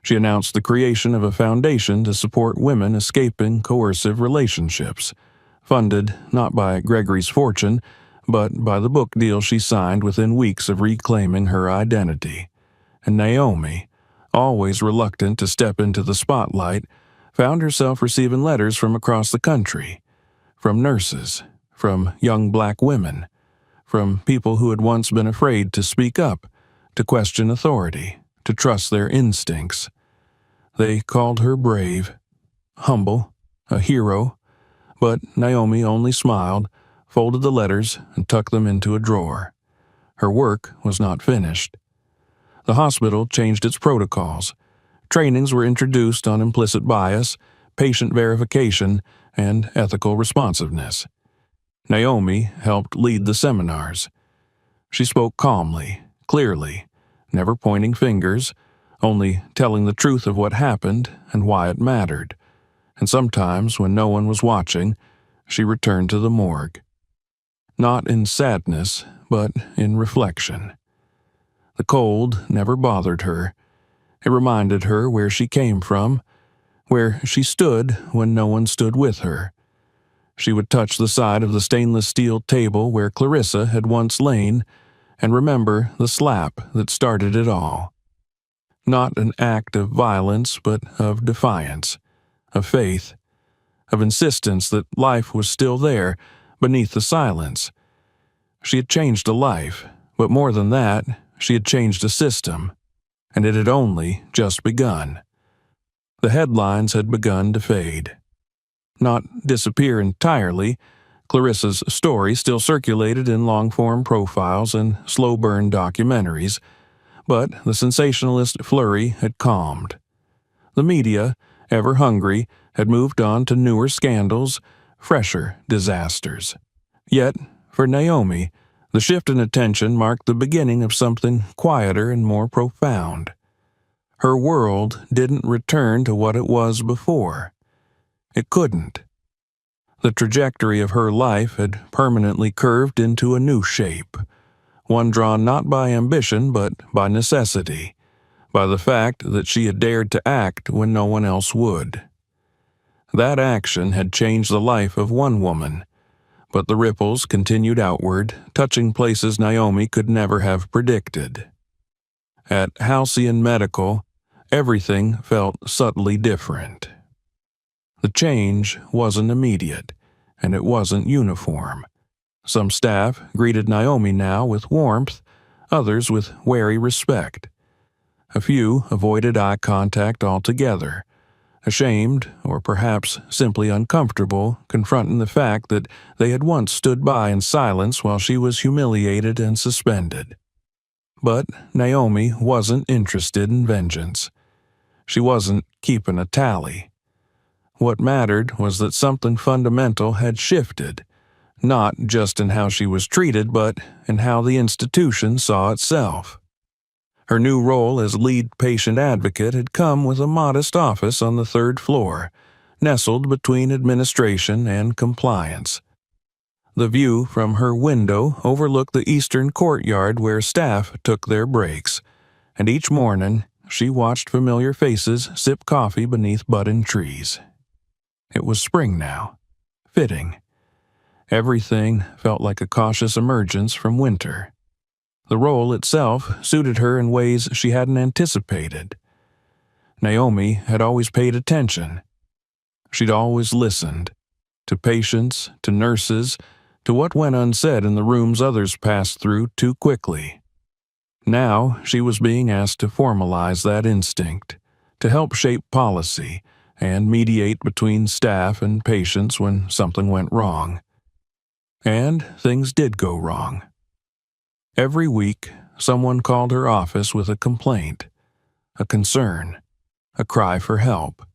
She announced the creation of a foundation to support women escaping coercive relationships, funded not by Gregory's fortune, but by the book deal she signed within weeks of reclaiming her identity. And Naomi, always reluctant to step into the spotlight, found herself receiving letters from across the country, from nurses, from young black women, from people who had once been afraid to speak up, to question authority, to trust their instincts. They called her brave, humble, a hero, but Naomi only smiled, folded the letters, and tucked them into a drawer. Her work was not finished. The hospital changed its protocols. Trainings were introduced on implicit bias, patient verification, and ethical responsiveness. Naomi helped lead the seminars. She spoke calmly, clearly, never pointing fingers, only telling the truth of what happened and why it mattered. And sometimes, when no one was watching, she returned to the morgue. Not in sadness, but in reflection. The cold never bothered her. It reminded her where she came from, where she stood when no one stood with her. She would touch the side of the stainless steel table where Clarissa had once lain and remember the slap that started it all. Not an act of violence, but of defiance, of faith, of insistence that life was still there beneath the silence. She had changed a life, but more than that, she had changed a system, and it had only just begun. The headlines had begun to fade. Not disappear entirely. Clarissa's story still circulated in long-form profiles and slow-burn documentaries, but the sensationalist flurry had calmed. The media, ever hungry, had moved on to newer scandals, fresher disasters. Yet, for Naomi, the shift in attention marked the beginning of something quieter and more profound. Her world didn't return to what it was before. It couldn't. The trajectory of her life had permanently curved into a new shape, one drawn not by ambition but by necessity, by the fact that she had dared to act when no one else would. That action had changed the life of one woman, but the ripples continued outward, touching places Naomi could never have predicted. At Halcyon Medical, everything felt subtly different. The change wasn't immediate, and it wasn't uniform. Some staff greeted Naomi now with warmth, others with wary respect. A few avoided eye contact altogether, ashamed, or perhaps simply uncomfortable, confronting the fact that they had once stood by in silence while she was humiliated and suspended. But Naomi wasn't interested in vengeance. She wasn't keeping a tally. What mattered was that something fundamental had shifted, not just in how she was treated, but in how the institution saw itself. Her new role as lead patient advocate had come with a modest office on the third floor, nestled between administration and compliance. The view from her window overlooked the eastern courtyard where staff took their breaks, and each morning, she watched familiar faces sip coffee beneath budding trees. It was spring now. Fitting. Everything felt like a cautious emergence from winter. The role itself suited her in ways she hadn't anticipated. Naomi had always paid attention. She'd always listened. To patients, to nurses, to what went unsaid in the rooms others passed through too quickly. Now she was being asked to formalize that instinct, to help shape policy, and mediate between staff and patients when something went wrong. And things did go wrong. Every week, someone called her office with a complaint, a concern, a cry for help.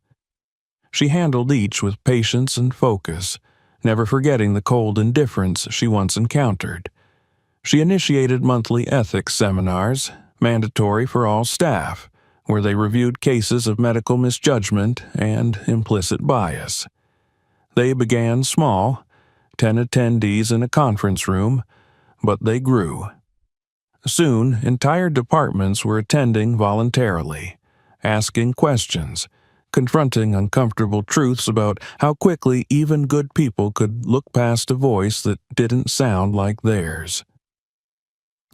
She handled each with patience and focus, never forgetting the cold indifference she once encountered. She initiated monthly ethics seminars, mandatory for all staff, where they reviewed cases of medical misjudgment and implicit bias. They began small, 10 attendees in a conference room, but they grew. Soon, entire departments were attending voluntarily, asking questions, confronting uncomfortable truths about how quickly even good people could look past a voice that didn't sound like theirs.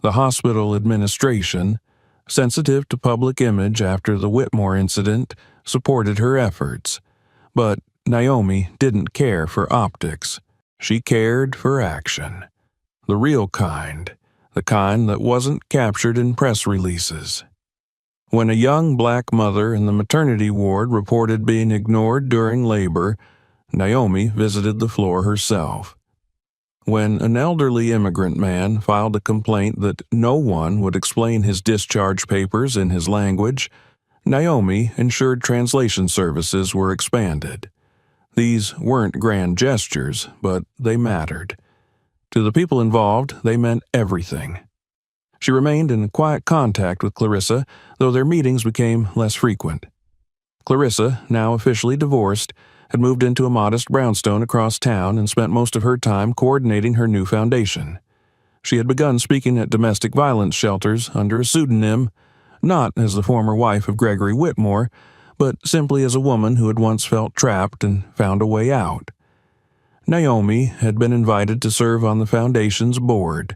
The hospital administration, sensitive to public image after the Whitmore incident, supported her efforts. But Naomi didn't care for optics. She cared for action. The real kind, the kind that wasn't captured in press releases. When a young black mother in the maternity ward reported being ignored during labor, Naomi visited the floor herself. When an elderly immigrant man filed a complaint that no one would explain his discharge papers in his language, Naomi ensured translation services were expanded. These weren't grand gestures, but they mattered. To the people involved, they meant everything. She remained in quiet contact with Clarissa, though their meetings became less frequent. Clarissa, now officially divorced, had moved into a modest brownstone across town and spent most of her time coordinating her new foundation. She had begun speaking at domestic violence shelters under a pseudonym, not as the former wife of Gregory Whitmore, but simply as a woman who had once felt trapped and found a way out. Naomi had been invited to serve on the foundation's board.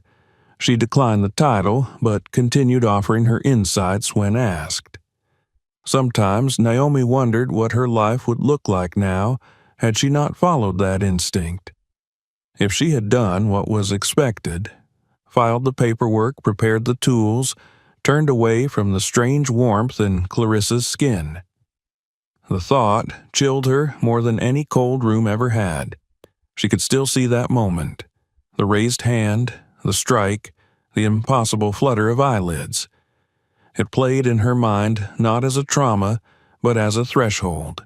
She declined the title, but continued offering her insights when asked. Sometimes Naomi wondered what her life would look like now had she not followed that instinct. If she had done what was expected, filed the paperwork, prepared the tools, turned away from the strange warmth in Clarissa's skin. The thought chilled her more than any cold room ever had. She could still see that moment, the raised hand, the strike, the impossible flutter of eyelids. It played in her mind not as a trauma, but as a threshold.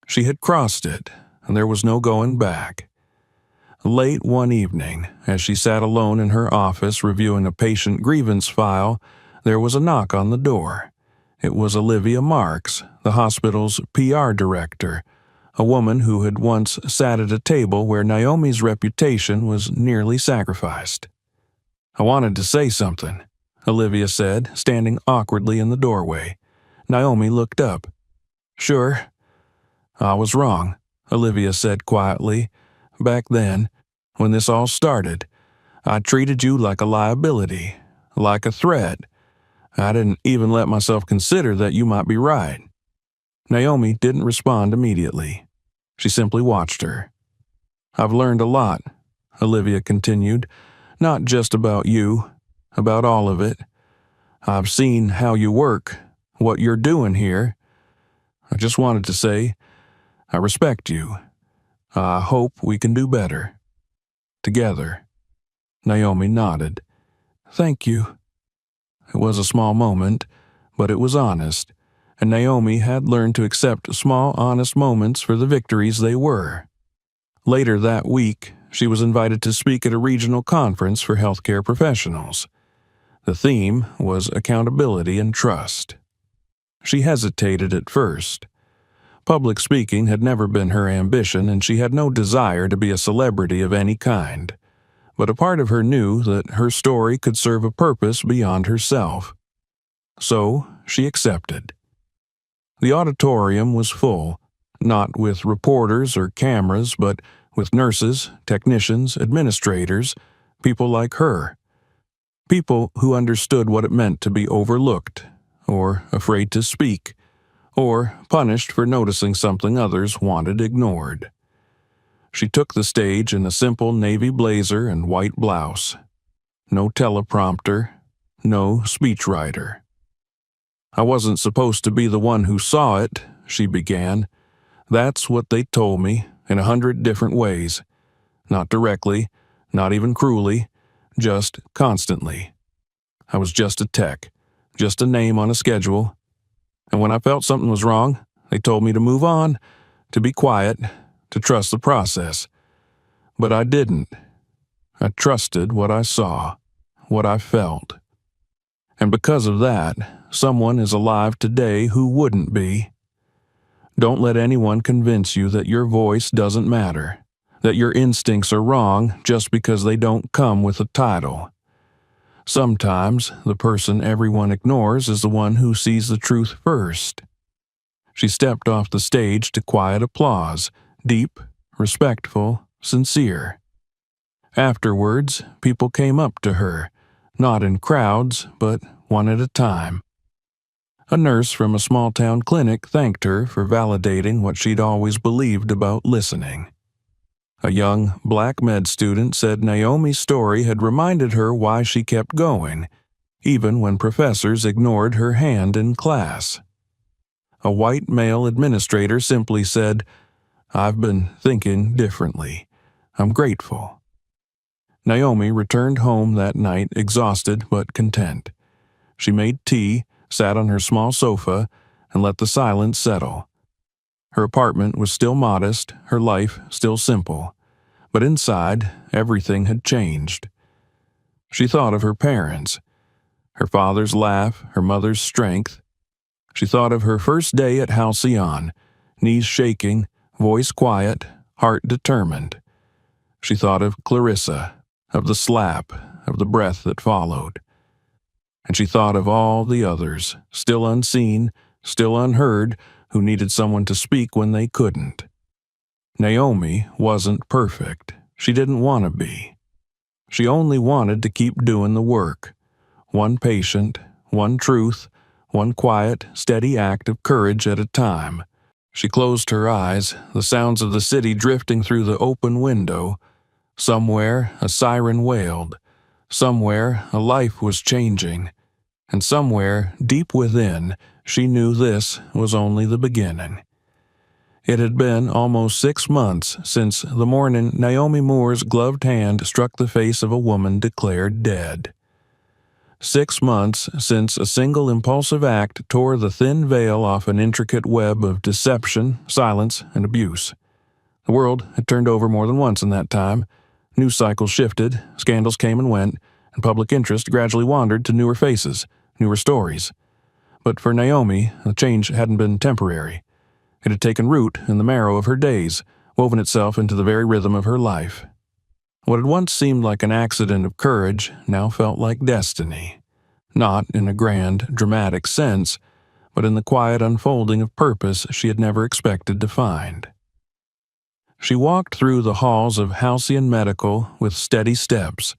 She had crossed it, and there was no going back. Late one evening, as she sat alone in her office reviewing a patient grievance file, there was a knock on the door. It was Olivia Marks, the hospital's PR director, a woman who had once sat at a table where Naomi's reputation was nearly sacrificed. "I wanted to say something," Olivia said, standing awkwardly in the doorway. Naomi looked up. "Sure." "I was wrong," Olivia said quietly. "Back then, when this all started, I treated you like a liability, like a threat. I didn't even let myself consider that you might be right." Naomi didn't respond immediately. She simply watched her. "I've learned a lot," Olivia continued, "not just about you, about all of it. I've seen how you work, what you're doing here. I just wanted to say, I respect you. I hope we can do better. Together." Naomi nodded. "Thank you." It was a small moment, but it was honest, and Naomi had learned to accept small, honest moments for the victories they were. Later that week, she was invited to speak at a regional conference for healthcare professionals. The theme was accountability and trust. She hesitated at first. Public speaking had never been her ambition, and she had no desire to be a celebrity of any kind. But a part of her knew that her story could serve a purpose beyond herself. so she accepted. The auditorium was full, not with reporters or cameras, but with nurses, technicians, administrators, people like her. People who understood what it meant to be overlooked, or afraid to speak, or punished for noticing something others wanted ignored. She took the stage in a simple navy blazer and white blouse. No teleprompter, no speechwriter. "I wasn't supposed to be the one who saw it," she began. "That's what they told me, in 100 different ways. Not directly, not even cruelly, just constantly. I was just a tech, just a name on a schedule. And when I felt something was wrong, they told me to move on, to be quiet, to trust the process. But I didn't. I trusted what I saw, what I felt. And because of that, someone is alive today who wouldn't be. Don't let anyone convince you that your voice doesn't matter, that your instincts are wrong just because they don't come with a title. Sometimes the person everyone ignores is the one who sees the truth first." She stepped off the stage to quiet applause, deep, respectful, sincere. Afterwards, people came up to her, not in crowds, but one at a time. A nurse from a small-town clinic thanked her for validating what she'd always believed about listening. A young black med student said Naomi's story had reminded her why she kept going, even when professors ignored her hand in class. A white male administrator simply said, "I've been thinking differently. I'm grateful." Naomi returned home that night exhausted but content. She made tea, sat on her small sofa, and let the silence settle. Her apartment was still modest, her life still simple, but inside, everything had changed. She thought of her parents, her father's laugh, her mother's strength. She thought of her first day at Halcyon, knees shaking, voice quiet, heart determined. She thought of Clarissa, of the slap, of the breath that followed. And she thought of all the others, still unseen, still unheard, who needed someone to speak when they couldn't. Naomi wasn't perfect. She didn't want to be. She only wanted to keep doing the work. One patient, one truth, one quiet, steady act of courage at a time. She closed her eyes, the sounds of the city drifting through the open window. Somewhere a siren wailed. Somewhere a life was changing. And somewhere, deep within, she knew this was only the beginning. It had been almost 6 months since the morning Naomi Moore's gloved hand struck the face of a woman declared dead. 6 months since a single impulsive act tore the thin veil off an intricate web of deception, silence, and abuse. The world had turned over more than once in that time. News cycles shifted, scandals came and went, and public interest gradually wandered to newer faces, newer stories. But for Naomi, the change hadn't been temporary. It had taken root in the marrow of her days, woven itself into the very rhythm of her life. What had once seemed like an accident of courage now felt like destiny, not in a grand, dramatic sense, but in the quiet unfolding of purpose she had never expected to find. She walked through the halls of Halcyon Medical with steady steps,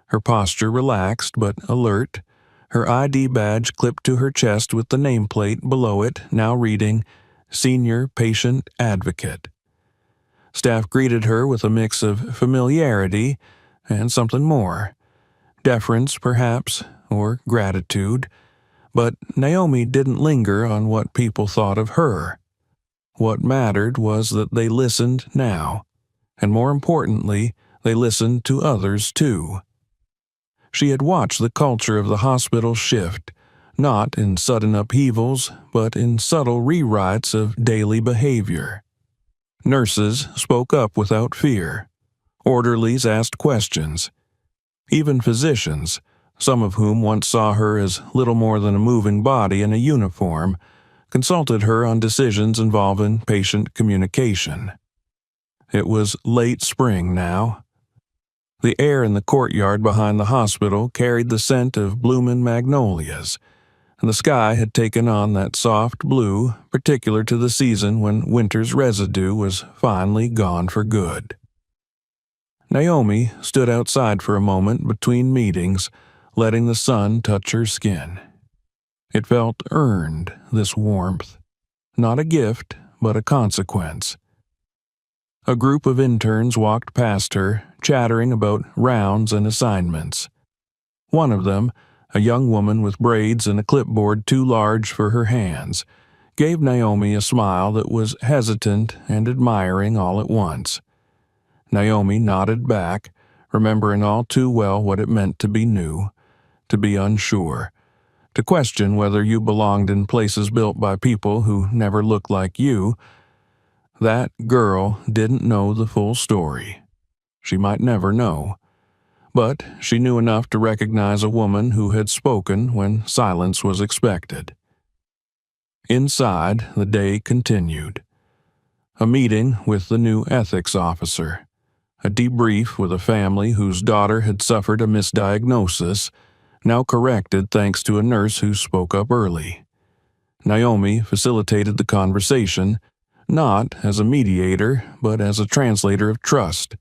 her posture relaxed but alert, her ID badge clipped to her chest with the nameplate below it now reading, Senior Patient Advocate. Staff greeted her with a mix of familiarity and something more. Deference, perhaps, or gratitude. But Naomi didn't linger on what people thought of her. What mattered was that they listened now, and more importantly, they listened to others too. She had watched the culture of the hospital shift, not in sudden upheavals, but in subtle rewrites of daily behavior. Nurses spoke up without fear. Orderlies asked questions. Even physicians, some of whom once saw her as little more than a moving body in a uniform, consulted her on decisions involving patient communication. It was late spring now. The air in the courtyard behind the hospital carried the scent of blooming magnolias. and the sky had taken on that soft blue particular to the season when winter's residue was finally gone for good. Naomi stood outside for a moment between meetings, letting the sun touch her skin. It felt earned, this warmth. Not a gift, but a consequence. A group of interns walked past her, chattering about rounds and assignments. One of them, a young woman with braids and a clipboard too large for her hands, gave Naomi a smile that was hesitant and admiring all at once. Naomi nodded back, remembering all too well what it meant to be new, to be unsure, to question whether you belonged in places built by people who never looked like you. That girl didn't know the full story. She might never know. But she knew enough to recognize a woman who had spoken when silence was expected. Inside, the day continued. A meeting with the new ethics officer. A debrief with a family whose daughter had suffered a misdiagnosis, now corrected thanks to a nurse who spoke up early. Naomi facilitated the conversation, not as a mediator, but as a translator of trust,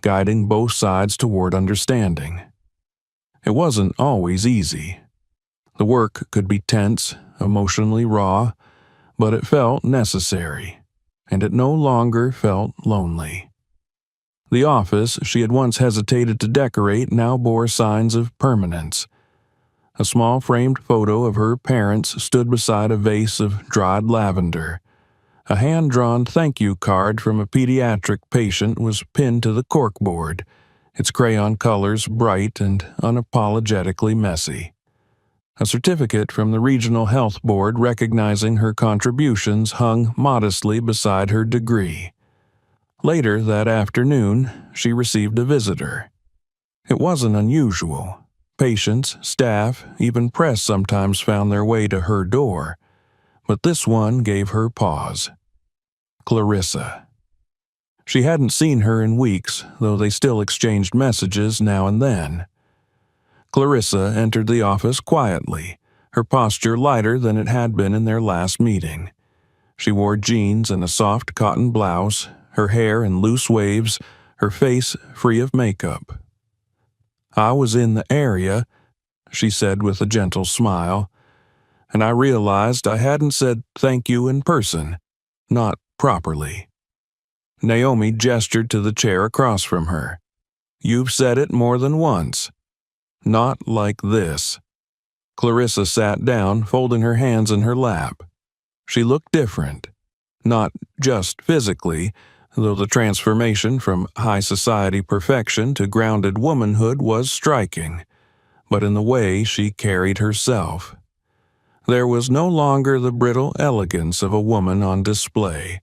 guiding both sides toward understanding. It wasn't always easy. The work could be tense, emotionally raw, but it felt necessary, and it no longer felt lonely. The office she had once hesitated to decorate now bore signs of permanence. A small framed photo of her parents stood beside a vase of dried lavender. A hand-drawn thank you card from a pediatric patient was pinned to the corkboard, its crayon colors bright and unapologetically messy. A certificate from the Regional Health Board recognizing her contributions hung modestly beside her degree. Later that afternoon, she received a visitor. It wasn't unusual. Patients, staff, even press sometimes found their way to her door, but this one gave her pause. Clarissa. She hadn't seen her in weeks, though they still exchanged messages now and then. Clarissa entered the office quietly, her posture lighter than it had been in their last meeting. She wore jeans and a soft cotton blouse, her hair in loose waves, her face free of makeup. "I was in the area," she said with a gentle smile, "and I realized I hadn't said thank you in person, not properly." Naomi gestured to the chair across from her. "You've said it more than once. Not like this." Clarissa sat down, folding her hands in her lap. She looked different. Not just physically, though the transformation from high society perfection to grounded womanhood was striking, but in the way she carried herself. There was no longer the brittle elegance of a woman on display,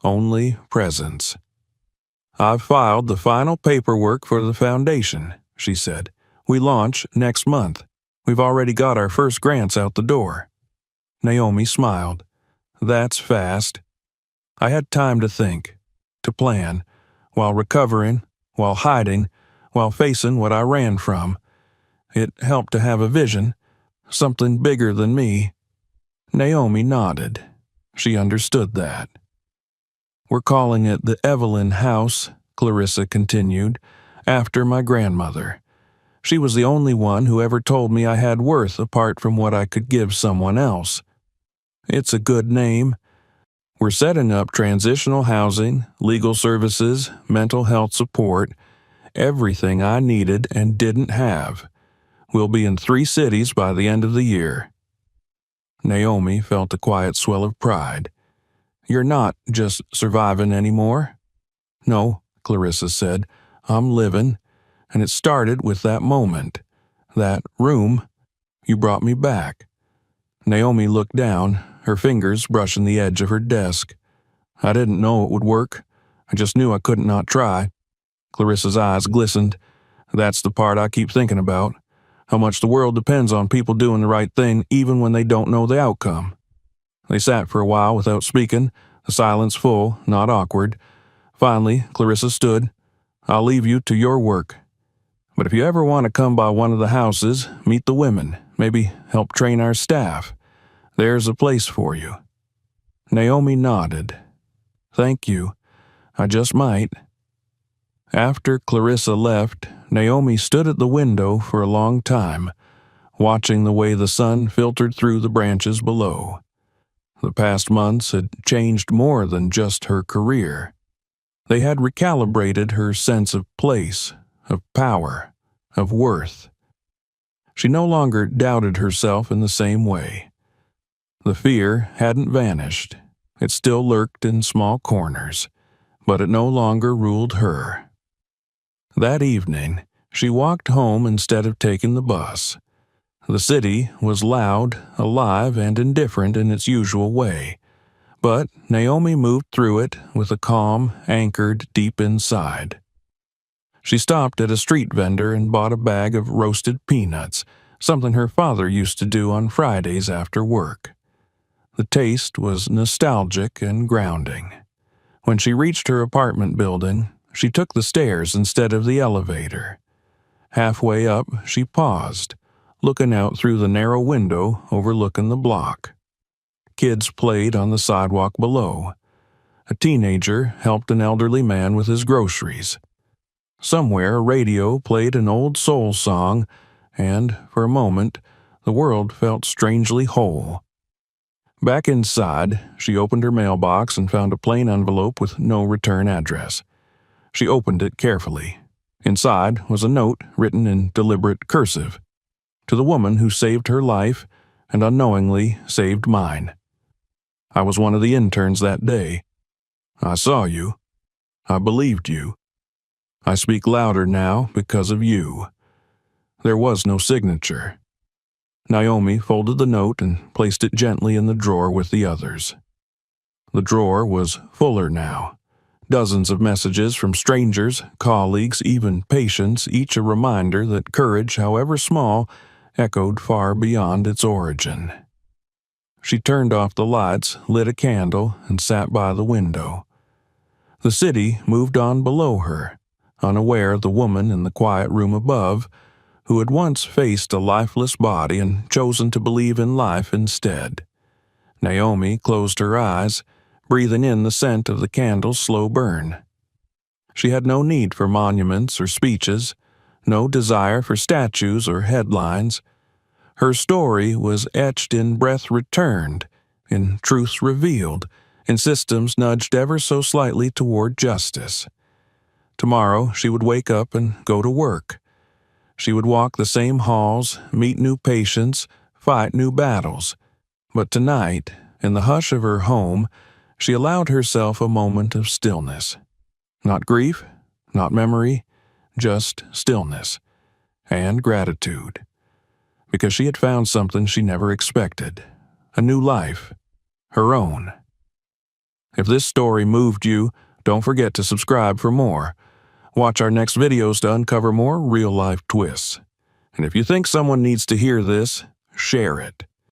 only presence. "I've filed the final paperwork for the foundation," she said. "We launch next month. We've already got our first grants out the door." Naomi smiled. "That's fast." "I had time to think, to plan, while recovering, while hiding, while facing what I ran from. It helped to have a vision, something bigger than me." Naomi nodded. She understood that. "We're calling it the Evelyn House," Clarissa continued, "after my grandmother. She was the only one who ever told me I had worth apart from what I could give someone else. It's a good name. We're setting up transitional housing, legal services, mental health support, everything I needed and didn't have. We'll be in 3 cities by the end of the year." Naomi felt a quiet swell of pride. "You're not just surviving anymore?" "No," Clarissa said. "I'm living, and it started with that moment. That room. You brought me back." Naomi looked down, her fingers brushing the edge of her desk. "I didn't know it would work. I just knew I couldn't not try." Clarissa's eyes glistened. "That's the part I keep thinking about. How much the world depends on people doing the right thing even when they don't know the outcome." They sat for a while without speaking, the silence full, not awkward. Finally, Clarissa stood. "I'll leave you to your work. But if you ever want to come by one of the houses, meet the women, Maybe help train our staff. There's a place for you." Naomi nodded. "Thank you. I just might." After Clarissa left, Naomi stood at the window for a long time, watching the way the sun filtered through the branches below. The past months had changed more than just her career. They had recalibrated her sense of place, of power, of worth. She no longer doubted herself in the same way. The fear hadn't vanished. It still lurked in small corners, but it no longer ruled her. That evening, she walked home instead of taking the bus. The city was loud, alive, and indifferent in its usual way, but Naomi moved through it with a calm anchored deep inside. She stopped at a street vendor and bought a bag of roasted peanuts, something her father used to do on Fridays after work. The taste was nostalgic and grounding. When she reached her apartment building, she took the stairs instead of the elevator. Halfway up, she paused, looking out through the narrow window overlooking the block. Kids played on the sidewalk below. A teenager helped an elderly man with his groceries. Somewhere a radio played an old soul song, and, for a moment, the world felt strangely whole. Back inside, she opened her mailbox and found a plain envelope with no return address. She opened it carefully. Inside was a note written in deliberate cursive. "To the woman who saved her life and unknowingly saved mine. I was one of the interns that day. I saw you. I believed you. I speak louder now because of you." There was no signature. Naomi folded the note and placed it gently in the drawer with the others. The drawer was fuller now. Dozens of messages from strangers, colleagues, even patients, each a reminder that courage, however small, echoed far beyond its origin. She turned off the lights, lit a candle, and sat by the window. The city moved on below her, unaware of the woman in the quiet room above, who had once faced a lifeless body and chosen to believe in life instead. Naomi closed her eyes, breathing in the scent of the candle's slow burn. She had no need for monuments or speeches, no desire for statues or headlines. Her story was etched in breath returned, in truths revealed, in systems nudged ever so slightly toward justice. Tomorrow she would wake up and go to work. She would walk the same halls, meet new patients, fight new battles. But tonight, in the hush of her home, she allowed herself a moment of stillness. Not grief, not memory, just stillness and gratitude. Because she had found something she never expected, a new life, her own. If this story moved you, don't forget to subscribe for more. Watch our next videos to uncover more real-life twists. And if you think someone needs to hear this, share it.